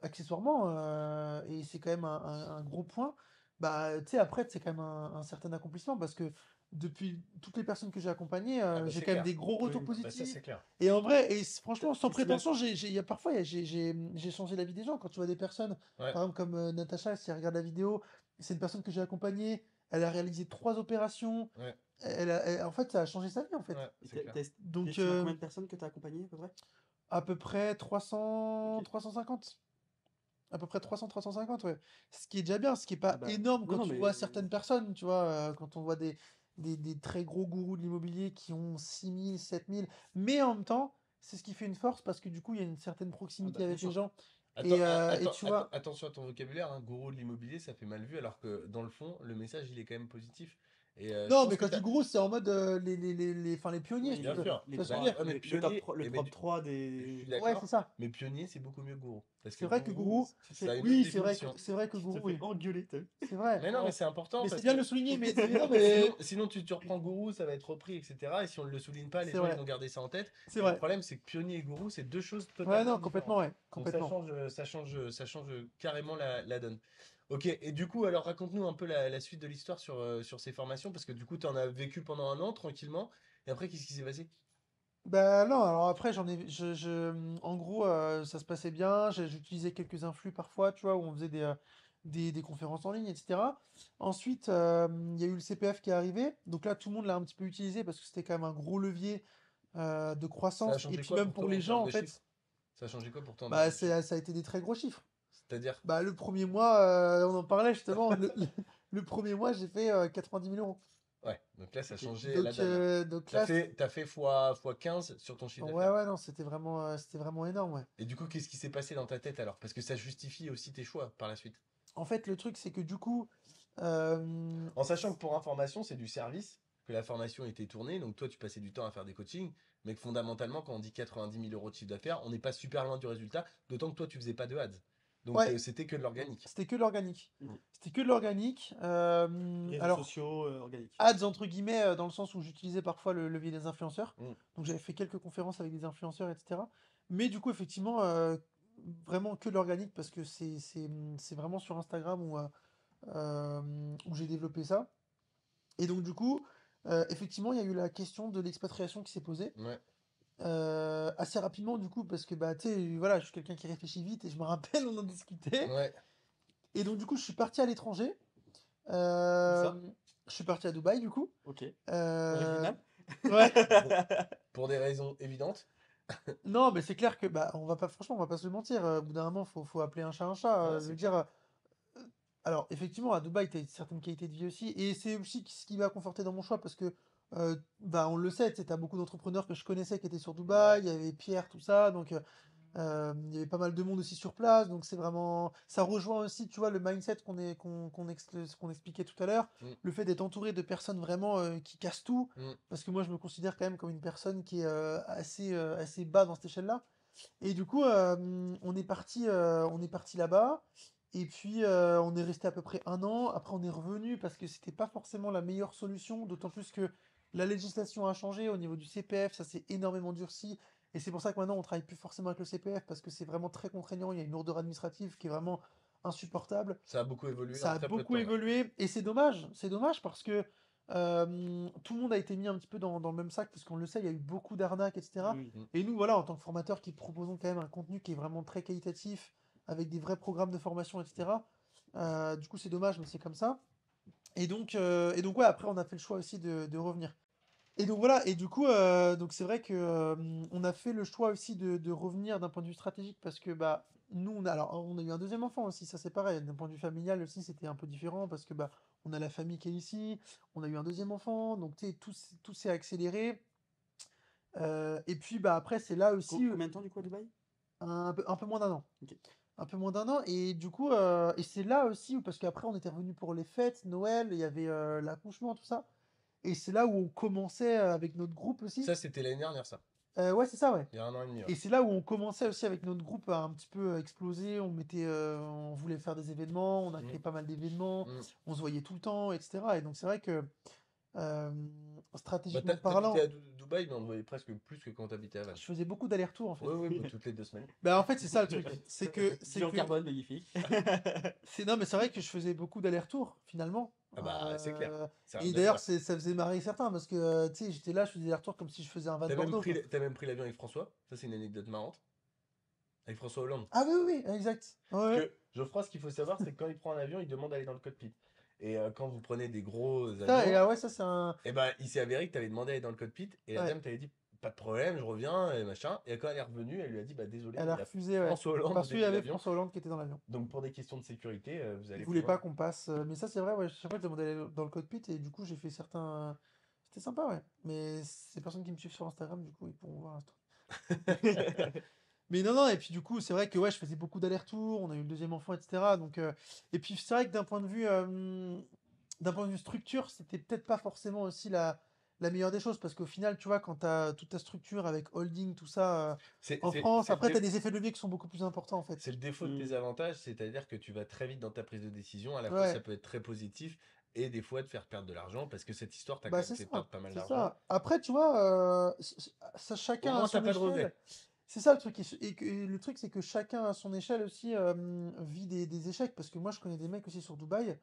S3: accessoirement, et c'est quand même un gros point, bah, tu sais, après, c'est quand même un certain accomplissement parce que depuis toutes les personnes que j'ai accompagnées,
S4: Ah bah
S3: j'ai
S4: c'est
S3: quand même
S4: clair.
S3: des gros retours
S1: Oui.
S4: Ah bah ça c'est
S3: positifs.
S4: clair.
S3: Et en vrai, franchement, sans
S1: C'est même.
S3: prétention, parfois, j'ai changé la vie des gens. Quand tu vois des personnes,
S4: Ouais.
S3: par exemple, comme Natacha, si elle regarde la vidéo, c'est une personne que j'ai accompagnée, elle a réalisé 3 opérations,
S4: Ouais.
S3: en fait, ça a changé sa vie, en fait.
S4: Ouais,
S1: Et
S4: c'est clair.
S3: Donc,
S1: t'estimes à combien de personnes que t'as accompagnées à peu près?
S3: à peu près 300,
S1: Ok.
S3: 350. À peu près 300, 350, ouais. Ce qui est déjà bien, ce qui est
S1: Ah
S3: pas
S1: bah.
S3: énorme
S1: Non,
S3: quand
S1: non,
S3: tu
S1: mais.
S3: vois certaines personnes, tu vois, quand on voit des très gros gourous de l'immobilier qui ont 6000, 7000. Mais en même temps, c'est ce qui fait une force parce que du coup, il y a une certaine
S1: Ah
S3: proximité
S1: bah, bien
S3: avec les
S1: sûr.
S3: gens. Et
S4: Attends,
S3: tu vois,
S4: attention à ton vocabulaire, hein. Gourou de l'immobilier, ça fait mal vu, alors que dans le fond, le message, il est quand même positif. Et je
S3: non,
S4: pense
S3: mais
S4: que
S3: quand je
S4: t'as.
S3: dis gourou, c'est en mode enfin, les pionniers, si
S1: Oui,
S3: tu
S4: Bien
S3: veux.
S4: sûr.
S3: Tu
S1: les
S3: vois ce que je
S4: Bah,
S3: veux dire?
S1: trois,
S4: ouais, mais pionnier,
S1: le top 3
S4: je suis
S1: des.
S3: Ouais, c'est
S4: d'accord,
S3: ça.
S4: mais pionnier, c'est beaucoup mieux que gourou. Parce que
S3: C'est vrai que
S4: gourou,
S3: gourou,
S1: Tu
S4: ça a
S1: fais.
S4: une autre
S3: oui,
S4: définition.
S3: c'est vrai que
S1: Tu te
S3: gourou,
S1: fais
S3: oui.
S1: engueuler, t'as vu?
S3: C'est vrai,
S4: Mais
S3: c'est
S4: non, mais
S3: vrai.
S4: c'est important
S3: Mais c'est
S4: parce
S3: bien de
S4: que
S3: le souligner, mais non, mais
S4: sinon tu reprends gourou, ça va être repris, etc. Et si on ne le souligne pas, les
S3: c'est
S4: gens ils
S3: vrai,
S4: vont garder ça en tête.
S3: c'est
S4: Et le
S3: vrai.
S4: problème, c'est que pionnier et gourou, c'est deux choses
S3: Ouais,
S4: totalement
S3: non,
S4: différentes.
S3: complètement, ouais,
S4: Donc ça
S3: complètement.
S4: change, ça change carrément la donne. Ok, et du coup, alors raconte-nous un peu la suite de l'histoire sur ces formations, parce que du coup, tu en as vécu pendant un an tranquillement. Et après, qu'est-ce qui s'est passé?
S3: Bah non, alors après en gros ça se passait bien, j'utilisais quelques influx parfois, tu vois, où on faisait des conférences en ligne, etc. Ensuite, il y a eu le CPF qui est arrivé, donc là tout le monde l'a un petit peu utilisé parce que c'était quand même un gros levier de
S4: Ça a
S3: croissance, et
S4: changé
S3: puis
S4: quoi
S3: même
S4: pour
S3: pour
S4: toi
S3: les
S4: en
S3: gens
S4: termes
S3: en
S4: de chiffres?
S3: fait,
S4: Ça a changé quoi pour toi en
S3: bah
S4: termes de chiffres?
S3: ça a été des très gros chiffres.
S4: C'est-à-dire?
S3: Bah le premier mois, on en parlait justement, le premier mois j'ai fait 90 000 euros.
S4: Ouais, donc là, ça a
S1: Ok.
S4: changé la donne, hein.
S3: Donc là,
S4: T'as fait fois 15 sur ton chiffre
S3: ouais
S4: d'affaires.
S3: ouais non, c'était vraiment énorme, ouais.
S4: Et du coup, qu'est-ce qui s'est passé dans ta tête alors? Parce que ça justifie aussi tes choix par la suite.
S3: En fait, le truc, c'est que du coup, Euh,
S4: En sachant que pour information, c'est du service, que la formation était tournée, donc toi tu passais du temps à faire des coachings, mais que fondamentalement, quand on dit 90 000 euros de chiffre d'affaires, on n'est pas super loin du résultat, d'autant que toi tu faisais pas de ads. Donc
S3: ouais,
S4: c'était que de l'organique.
S3: c'était que de l'organique.
S1: Mm.
S3: C'était que de l'organique.
S1: Réseaux
S3: Alors,
S1: sociaux, organiques.
S3: ads entre guillemets, dans le sens où j'utilisais parfois le levier des influenceurs.
S4: Mm.
S3: Donc j'avais fait quelques conférences avec des influenceurs, etc. Mais du coup, effectivement, vraiment que de l'organique parce que c'est vraiment sur Instagram où j'ai développé ça. Et donc, du coup, effectivement, il y a eu la question de l'expatriation qui s'est posée.
S4: Ouais,
S3: Assez rapidement, du coup, parce que, bah, tu sais, voilà, je suis quelqu'un qui réfléchit vite et je me rappelle, on en discutait.
S4: ouais.
S3: Et donc, du coup, je suis parti à l'étranger.
S1: Où
S3: Euh,
S1: ça?
S3: je suis parti à Dubaï, du coup.
S1: Ok.
S3: Euh,
S1: Original?
S3: ouais.
S4: Pour des raisons évidentes.
S3: Non, mais c'est clair que, bah, on va pas, franchement, on va pas se le mentir. Au bout d'un moment, faut appeler un chat un chat.
S4: Ouais,
S3: Je veux
S4: c'est
S3: dire,
S4: clair.
S3: alors, effectivement, à Dubaï, tu as une certaine qualité de vie aussi. Et c'est aussi ce qui m'a conforté dans mon choix parce que, bah, on le sait, tu as beaucoup d'entrepreneurs que je connaissais qui étaient sur Dubaï.
S4: Ouais.
S3: Il y avait Pierre, tout ça. Donc, il y avait pas mal de monde aussi sur place. Donc, c'est vraiment. Ça rejoint aussi, tu vois, le mindset qu'on expliquait tout à l'heure.
S4: Mm,
S3: Le fait d'être entouré de personnes vraiment qui cassent tout.
S4: mm.
S3: Parce que moi, je me considère quand même comme une personne qui est assez bas dans cette échelle-là. Et du coup, on est parti là-bas. Et puis, on est resté à peu près un an. Après, on est revenu parce que c'était pas forcément la meilleure solution. D'autant plus que la législation a changé au niveau du CPF. Ça s'est énormément durci. Et c'est pour ça que maintenant, on travaille plus forcément avec le CPF parce que c'est vraiment très contraignant. Il y a une lourdeur administrative qui est vraiment insupportable.
S4: Ça a beaucoup évolué
S3: Ça
S4: en
S3: a
S4: très peu de
S3: beaucoup
S4: temps, ouais.
S3: évolué. Et c'est dommage. C'est dommage parce que tout le monde a été mis un petit peu dans le même sac parce qu'on le sait, il y a eu beaucoup d'arnaques, etc.
S1: Oui.
S4: Mm.
S3: Et nous, voilà, en tant que formateurs qui proposons quand même un contenu qui est vraiment très qualitatif, avec des vrais programmes de formation, etc. Du coup, c'est dommage, mais c'est comme ça. Et donc ouais, après, on a fait le choix aussi de revenir. Et donc voilà, et du coup, donc c'est vrai que on a fait le choix aussi de revenir d'un point de vue stratégique parce que bah nous, on a eu un deuxième enfant aussi, ça c'est pareil. D'un point de vue familial aussi, c'était un peu différent parce que bah on a la famille qui est ici, on a eu un deuxième enfant, donc tu sais, tout s'est accéléré. Et puis bah après, c'est là aussi
S1: Combien de temps du coup à Dubaï?
S3: un peu moins d'un an.
S1: Ok.
S3: Un peu moins d'un an. Et du coup, et c'est là aussi, parce qu'après, on était revenu pour les fêtes, Noël, il y avait l'accouchement, tout ça. Et c'est là où on commençait avec notre groupe aussi.
S4: Ça, c'était l'année dernière, ça.
S3: Ouais, c'est ça, ouais.
S4: Il y a un an et demi, ouais.
S3: Et c'est là où on commençait aussi avec notre groupe à un petit peu exploser. On voulait faire des événements, on a créé
S4: Mm,
S3: pas mal d'événements,
S4: mm.
S3: on se voyait tout le temps, etc. Et donc c'est vrai que euh,
S4: Bah,
S3: stratégiquement
S4: t'habitais
S3: parlant,
S4: à Dubaï, mais on te voyait presque plus que quand t'habitais à Vannes.
S3: je faisais beaucoup d'allers-retours en fait.
S4: Oui, oui, bah, toutes les 2 semaines.
S3: Bah en fait c'est ça le truc, c'est que c'est
S1: Bilan
S3: que
S1: carbone magnifique.
S3: non, mais c'est vrai que je faisais beaucoup d'allers-retours, finalement.
S4: Ah bah, c'est clair. C'est un
S3: Et
S4: bel
S3: d'ailleurs,
S4: horaire.
S3: ça faisait marrer certains, parce que, tu sais, j'étais là, je faisais des allers-retours comme si je faisais un van Bordeaux, quoi.
S4: T'as même pris l'avion avec François. Ça, c'est une anecdote marrante. Avec François Hollande.
S3: Ah oui, oui, oui, exact. Ouais,
S4: Parce
S3: ouais.
S4: que Geoffroy, ce qu'il faut savoir, c'est que quand il prend un avion, il demande d'aller dans le cockpit. Et quand vous prenez des gros
S3: Ça, et
S4: avions,
S3: ah ouais, ça, c'est un...
S4: eh ben, il s'est avéré que t'avais demandé d'aller dans le cockpit. Et la
S3: Ouais,
S4: dame t'avait dit, pas de problème, je reviens, et machin. Et quand elle est revenue, elle lui a dit, bah désolé,
S3: elle
S4: mais
S3: a
S4: il y a
S3: refusé, ouais.
S4: François Hollande au
S3: Parce qu'il y
S4: début de
S3: avait
S4: l'avion.
S3: François Hollande qui était dans l'avion.
S4: Donc pour des questions de sécurité, vous
S3: Il
S4: allez plus
S3: voulait
S4: loin.
S3: pas qu'on passe... mais ça, c'est vrai, ouais. Chaque fois, je demandais d'aller dans le cockpit, et du coup, j'ai fait certains... C'était sympa, ouais. Mais ces personnes qui me suivent sur Instagram, du coup, ils pourront voir un truc. Mais non, non, et puis du coup, c'est vrai que ouais, je faisais beaucoup d'allers-retours, on a eu le deuxième enfant, etc. Donc, et puis c'est vrai que d'un point de vue structure, c'était peut-être pas forcément aussi la meilleure des choses, parce qu'au final, tu vois, quand tu as toute ta structure avec holding, tout ça,
S4: C'est
S3: en
S4: c'est-
S3: France,
S4: c'est le
S3: après, tu as
S4: dé-
S3: des effets de levier qui sont beaucoup plus importants, en fait.
S4: c'est le défaut de tes
S1: Hmm.
S4: avantages, c'est-à-dire que tu vas très vite dans ta prise de décision. À la fois, ça
S3: Ouais,
S4: peut être très positif et des fois te faire perdre de l'argent parce que cette histoire t'a quand
S3: bah
S4: même
S3: c'est
S4: fait
S3: ça,
S4: perdre pas mal
S3: c'est
S4: d'argent.
S3: ça. Après, tu vois, ça,
S4: Au
S3: chacun à
S4: moins, t'as
S3: son
S4: pas de
S3: échelle.
S4: regrets.
S3: C'est ça le truc. Et le truc, c'est que chacun à son échelle aussi vit des échecs, parce que moi, je connais des mecs aussi sur Dubaï.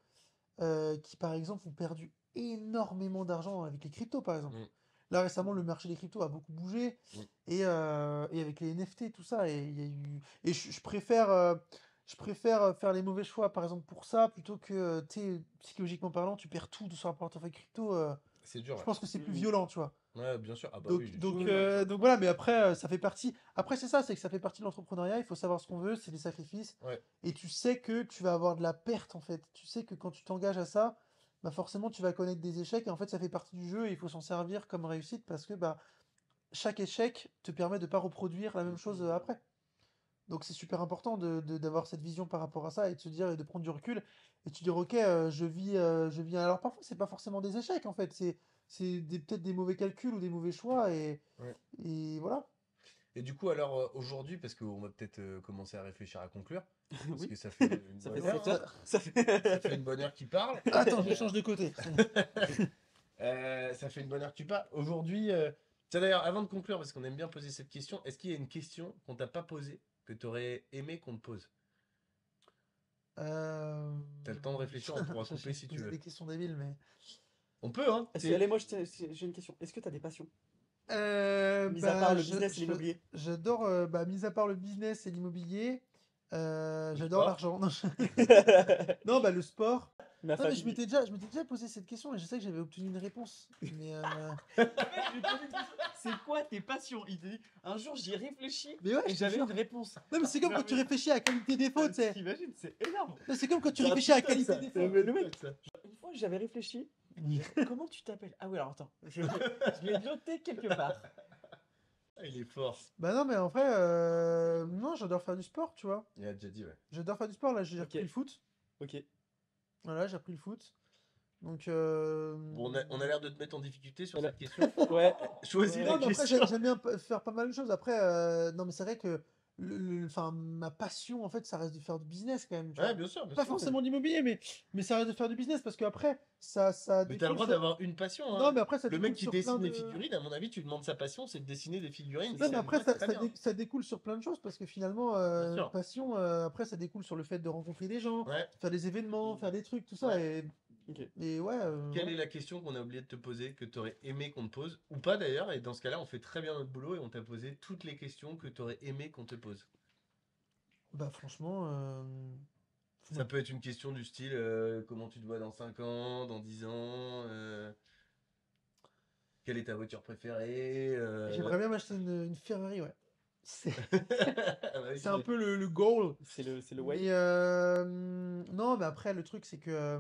S3: Qui par exemple ont perdu énormément d'argent avec les cryptos par exemple.
S4: Mm,
S3: Là récemment le marché des cryptos a beaucoup bougé
S4: mm.
S3: et avec les NFT tout ça et il y a eu et je préfère faire les mauvais choix par exemple pour ça plutôt que tu sais, psychologiquement parlant tu perds tout sur un portefeuille crypto.
S4: C'est dur,
S3: Je
S4: ouais.
S3: pense que c'est plus
S1: Hmm.
S3: violent tu vois.
S4: Ouais, bien sûr. Ah bah
S3: Donc,
S4: oui, je suis
S3: donc,
S1: Oui,
S4: d'accord
S1: oui.
S4: avec toi.
S3: donc voilà, mais après, ça fait partie. Après, c'est ça, c'est que ça fait partie de l'entrepreneuriat. Il faut savoir ce qu'on veut, c'est des sacrifices.
S4: Ouais.
S3: Et tu sais que tu vas avoir de la perte, en fait. Tu sais que quand tu t'engages à ça, bah forcément, tu vas connaître des échecs. Et en fait, ça fait partie du jeu et il faut s'en servir comme réussite parce que bah, chaque échec te permet de pas reproduire la même chose après. Donc, c'est super important d'avoir cette vision par rapport à ça et de se dire et de prendre du recul. et tu dis, ok, je vis. Alors parfois, c'est pas forcément des échecs en fait, c'est peut-être des mauvais calculs ou des mauvais choix,
S4: Ouais.
S3: et voilà.
S4: Et du coup, alors aujourd'hui, parce qu'on va peut-être commencer à réfléchir à conclure, parce
S1: Oui,
S4: que ça fait une
S1: ça
S4: bonne
S1: fait
S4: heure,
S1: 7
S4: hein.
S1: heures. Ça
S4: Ça
S1: fait...
S4: fait une bonne heure qu'il parle.
S3: Attends, je change de côté.
S4: Ça fait une bonne heure que tu parles. Aujourd'hui, tiens d'ailleurs, avant de conclure, parce qu'on aime bien poser cette question, est-ce qu'il y a une question qu'on t'a pas posée, que tu aurais aimé qu'on te pose?
S3: Euh,
S4: T'as le temps de réfléchir, on pourra couper
S3: J'ai
S4: si tu
S3: posé
S4: veux.
S3: des questions débiles, mais.
S4: On peut, hein?
S1: Allez, moi, j'ai une question. Est-ce que tu as des passions? Mis à part
S3: Bah,
S1: le business et l'immobilier.
S3: j'adore, bah, mis à part le business et l'immobilier,
S4: Le
S3: j'adore
S4: sport?
S3: l'argent. Non, non, bah, le sport.
S1: Ma
S3: Non, mais je
S1: famille.
S3: m'étais déjà posé cette question et je sais que j'avais obtenu une réponse. Mais,
S1: C'est quoi tes passions? Il te dit, un jour j'y ai réfléchi
S3: mais ouais,
S1: et
S3: je te
S1: j'avais
S3: jure.
S1: une réponse.
S3: Non, mais c'est comme
S1: Non,
S3: quand tu
S1: mais-
S3: réfléchis à la qualité des fautes, c'est.
S1: T'imagines, c'est énorme.
S3: Non, c'est comme quand tu
S4: C'est un
S3: réfléchis à la
S4: TikTok,
S3: qualité
S4: ça.
S3: des
S4: C'est un
S3: fautes.
S1: Mais le mec,
S4: TikTok, ça.
S1: une fois j'avais réfléchi. Comment tu t'appelles? Ah oui, alors attends. Je l'ai noté quelque part.
S4: Ah, il est fort.
S3: Bah non, mais en vrai, non, j'adore faire du sport, tu vois.
S4: Il a déjà dit, ouais.
S3: J'adore faire du sport, là, j'ai
S1: Ok.
S3: repris le foot.
S1: Ok.
S3: Voilà, j'ai repris le foot. Donc,
S4: Bon, on a l'air de te mettre en difficulté sur
S1: Voilà.
S4: cette question.
S1: Ouais.
S4: Choisis
S1: Ouais.
S4: la
S3: non, mais après,
S4: question.
S3: j'aime bien faire pas mal de choses. Après, non, mais c'est vrai que enfin, ma passion, en fait, ça reste de faire du business quand même, tu
S4: Ouais,
S3: vois.
S4: bien sûr, bien
S3: Pas
S4: sûr.
S3: forcément de l'immobilier, mais ça reste de faire du business parce qu'après, ça
S4: Mais t'as le
S3: découle
S4: droit
S3: sur...
S4: d'avoir une passion, hein.
S3: Non, mais après, ça
S4: Le
S3: découle
S4: mec qui
S3: sur plein
S4: dessine les
S3: de...
S4: figurines, à mon avis, tu demandes sa passion, c'est de dessiner des figurines.
S3: Non,
S4: Si
S3: mais
S4: elle
S3: après,
S4: va, très bien.
S3: ça découle sur plein de choses parce que finalement,
S4: Bien sûr.
S3: passion, après, ça découle sur le fait de rencontrer des gens,
S4: Ouais.
S3: faire des événements, faire des trucs, tout ça.
S4: Ouais.
S1: Ok.
S3: Et ouais,
S4: Quelle
S3: voilà.
S4: est la question qu'on a oublié de te poser, que tu aurais aimé qu'on te pose, ou pas d'ailleurs, et dans ce cas-là, on fait très bien notre boulot et on t'a posé toutes les questions que tu aurais aimé qu'on te pose.
S3: Bah, franchement,
S4: Ça peut être une question du style comment tu te vois dans 5 ans, dans 10 ans, quelle est ta voiture préférée
S3: j'aimerais bien m'acheter une Ferrari, ouais. C'est
S4: Ah bah oui,
S3: c'est un peu le goal.
S1: C'est le
S3: Mais
S1: way.
S3: non, mais après, le truc, c'est que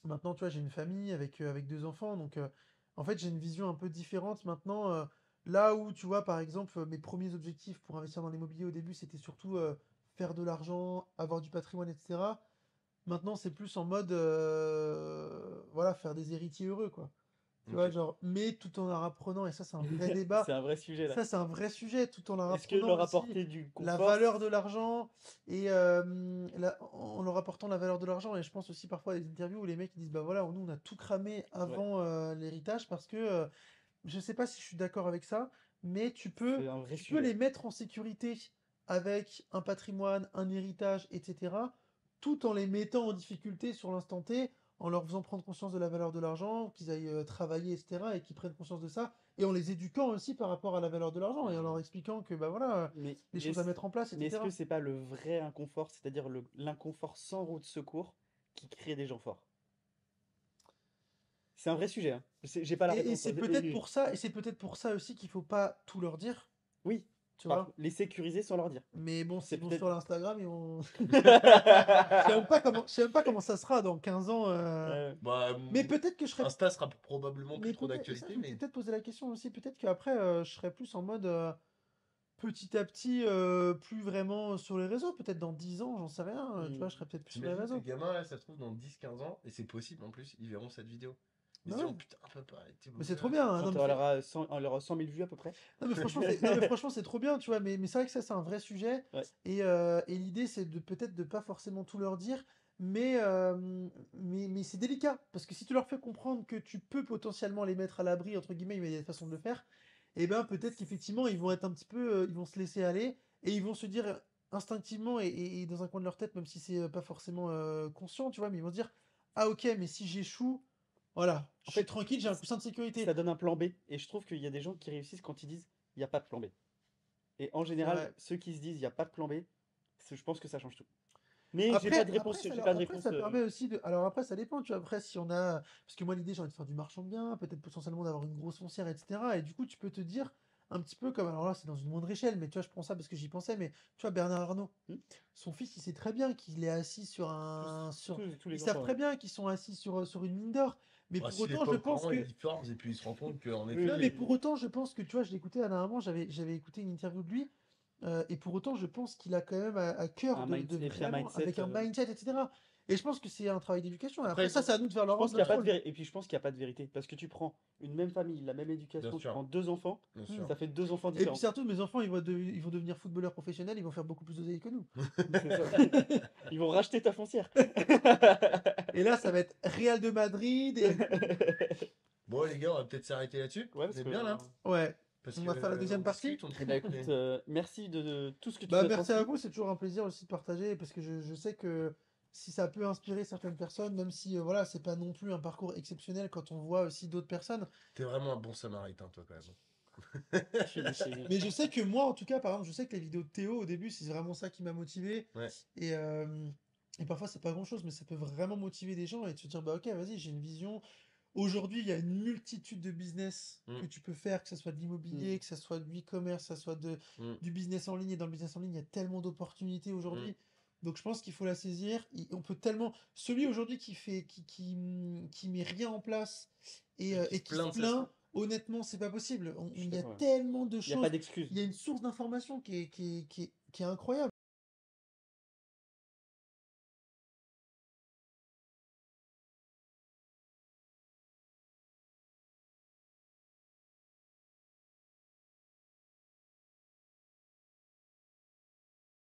S3: maintenant, tu vois, j'ai une famille avec deux enfants. Donc, en fait, j'ai une vision un peu différente maintenant. Là où, tu vois, par exemple, mes premiers objectifs pour investir dans l'immobilier au début, c'était surtout faire de l'argent, avoir du patrimoine, etc. Maintenant, c'est plus en mode, voilà, faire des héritiers heureux, quoi. Tu vois,
S4: Ok.
S3: genre, mais tout en leur apprenant, et ça, c'est un vrai débat.
S1: C'est un vrai sujet là.
S3: Ça, c'est un vrai sujet, tout en leur
S1: Est-ce que
S3: apprenant
S1: leur
S3: aussi
S1: apporter du
S3: la
S1: confort,
S3: valeur de l'argent et en leur apportant la valeur de l'argent. Et je pense aussi parfois à des interviews où les mecs ils disent bah voilà, nous on a tout cramé avant l'héritage parce que je sais pas si je suis d'accord avec ça, mais
S1: c'est un vrai
S3: tu peux
S1: sujet.
S3: les mettre en sécurité avec un patrimoine, un héritage, etc., tout en les mettant en difficulté sur l'instant T, en leur faisant prendre conscience de la valeur de l'argent, qu'ils aillent travailler, etc., et qu'ils prennent conscience de ça, et en les éduquant aussi par rapport à la valeur de l'argent, et en leur expliquant que bah voilà,
S1: Mais,
S3: les choses à mettre en place,
S1: mais est-ce que
S3: etc.
S1: c'est pas le vrai inconfort, c'est-à-dire l'inconfort sans roue de secours, qui crée des gens forts? C'est un vrai sujet, hein. J'ai pas la
S3: Et
S1: réponse.
S3: c'est peut-être pour ça, et c'est peut-être pour ça aussi qu'il faut pas tout leur dire,
S1: Oui,
S3: tu vois.
S1: les sécuriser sans leur dire.
S3: Mais bon,
S1: C'est
S3: s'ils vont
S1: peut-être.
S3: sur l'Instagram, ils vont. Je sais même pas comment ça sera dans 15 ans.
S4: Bah,
S3: Mais peut-être que je serais.
S4: Insta sera probablement plus
S3: Mais
S4: trop
S3: peut-être. Et ça,
S4: d'actualité,
S3: je m'étais
S4: mais
S3: peut-être posé la question aussi. Peut-être qu'après, je serais plus en mode petit à petit, plus vraiment sur les réseaux. Peut-être dans 10 ans, j'en sais rien. Tu vois, je serais peut-être plus sur les
S4: t'imagines tes
S3: réseaux.
S4: gamins là, ça se trouve dans 10-15 ans, et c'est possible en plus, ils verront cette vidéo. Ils
S3: Bah
S4: se diront
S3: ouais.
S4: putain, papa, t'es beau
S3: Mais c'est trop
S4: gosse.
S3: bien, hein.
S1: Quand on aura 100 000 vues à peu près.
S3: Non, mais franchement, non, mais franchement, c'est trop bien, tu vois. Mais c'est vrai que ça, c'est un vrai sujet.
S1: Ouais.
S3: Et l'idée, c'est de peut-être de pas forcément tout leur dire. Mais c'est délicat. Parce que si tu leur fais comprendre que tu peux potentiellement les mettre à l'abri, entre guillemets, il y a des façons de le faire. Et ben peut-être qu'effectivement, ils vont être un petit peu. Ils vont se laisser aller. Et ils vont se dire instinctivement et dans un coin de leur tête, même si c'est pas forcément conscient, tu vois. Mais ils vont se dire ah, ok, mais si j'échoue, voilà, je
S1: En
S3: suis
S1: fait,
S3: tranquille, j'ai un coussin de sécurité.
S1: ça donne un plan B. Et je trouve qu'il y a des gens qui réussissent quand ils disent il n'y a pas de plan B. Et en
S3: C'est
S1: général,
S3: vrai.
S1: ceux qui se disent il n'y a pas de plan B, je pense que ça change tout. Mais j'ai pas de réponse. J'ai pas de
S3: Après,
S1: réponse.
S3: ça permet aussi de. Alors après, ça dépend, tu vois. Après, si on a. Parce que moi, l'idée, j'ai envie de faire du marchand de biens, peut-être potentiellement d'avoir une grosse foncière, etc. Et du coup, tu peux te dire un petit peu comme. Alors là, c'est dans une moindre échelle, mais tu vois, je prends ça parce que j'y pensais. Mais tu vois, Bernard Arnault,
S1: Hmm.
S3: son fils, il sait très bien qu'il est assis sur un.
S1: Tous les
S3: Ils
S1: gens
S3: savent
S1: sont.
S3: très bien qu'ils sont assis sur une mine d'or. Mais
S4: Bah,
S3: pour
S4: s'il est
S3: autant,
S4: pas
S3: je
S4: au
S3: pense
S4: courant,
S3: que.
S4: il y force et puis il se rend compte qu'en
S1: Oui,
S3: Non, mais
S4: effet.
S3: pour autant, je pense que, tu vois, je l'écoutais à un moment, j'avais écouté une interview de lui, et pour autant, je pense qu'il a quand même à cœur
S1: Un
S3: de
S1: mindset, et puis un
S3: vraiment,
S1: mindset.
S3: avec un mindset, etc. Et je pense que c'est un travail d'éducation. Et
S4: Après,
S3: après, ça, c'est à nous de faire
S1: Je pense qu'il y a
S3: notre
S1: pas de
S3: rôle.
S1: vérité. Et puis je pense qu'il n'y a pas de vérité. Parce que tu prends une même famille, la même éducation, tu
S4: sûr.
S1: prends 2 enfants,
S4: Bien
S3: Hmm.
S4: sûr.
S1: ça fait 2 enfants
S3: Et puis
S1: différents.
S3: surtout, mes enfants, ils vont devenir footballeurs professionnels, ils vont faire beaucoup plus d'oseille que nous.
S1: C'est ça. Ils vont racheter ta foncière.
S3: Et là, ça va être Real de Madrid. Et...
S4: Bon, les gars, on va peut-être s'arrêter là-dessus.
S1: Ouais,
S4: Vous
S1: parce
S4: êtes
S1: que
S4: bien là?
S3: Ouais.
S4: Parce
S3: On va
S4: que,
S3: faire la deuxième
S4: on
S3: partie.
S4: discute, on
S1: Eh ben,
S4: discute,
S1: écoute,
S4: mais-
S1: merci de tout ce que tu
S3: Bah,
S1: nous as
S3: merci à
S1: transmis.
S3: vous, c'est toujours un plaisir aussi de partager parce que je sais que si ça peut inspirer certaines personnes, même si voilà, c'est pas non plus un parcours exceptionnel quand on voit aussi d'autres personnes.
S4: T'es vraiment un bon samaritain, toi, quand même.
S3: Mais je sais que moi, en tout cas, par exemple, je sais que les vidéos de Théo au début, c'est vraiment ça qui m'a motivé.
S4: Ouais.
S3: Et, parfois, c'est pas grand-chose, mais ça peut vraiment motiver des gens et te dire, bah ok, vas-y, j'ai une vision. Aujourd'hui, il y a une multitude de business que tu peux faire, que ce soit de l'immobilier, que ce soit du e-commerce, que ce soit du business en ligne. Et dans le business en ligne, il y a tellement d'opportunités aujourd'hui. Donc je pense qu'il faut la saisir. On peut tellement. Celui aujourd'hui qui met rien en place et
S4: Et
S3: qui se plaint, honnêtement, c'est pas possible. Il y a
S1: Ouais.
S3: tellement de
S1: Il n'y a pas
S3: choses.
S1: d'excuse.
S3: Il y a une source d'information qui est incroyable.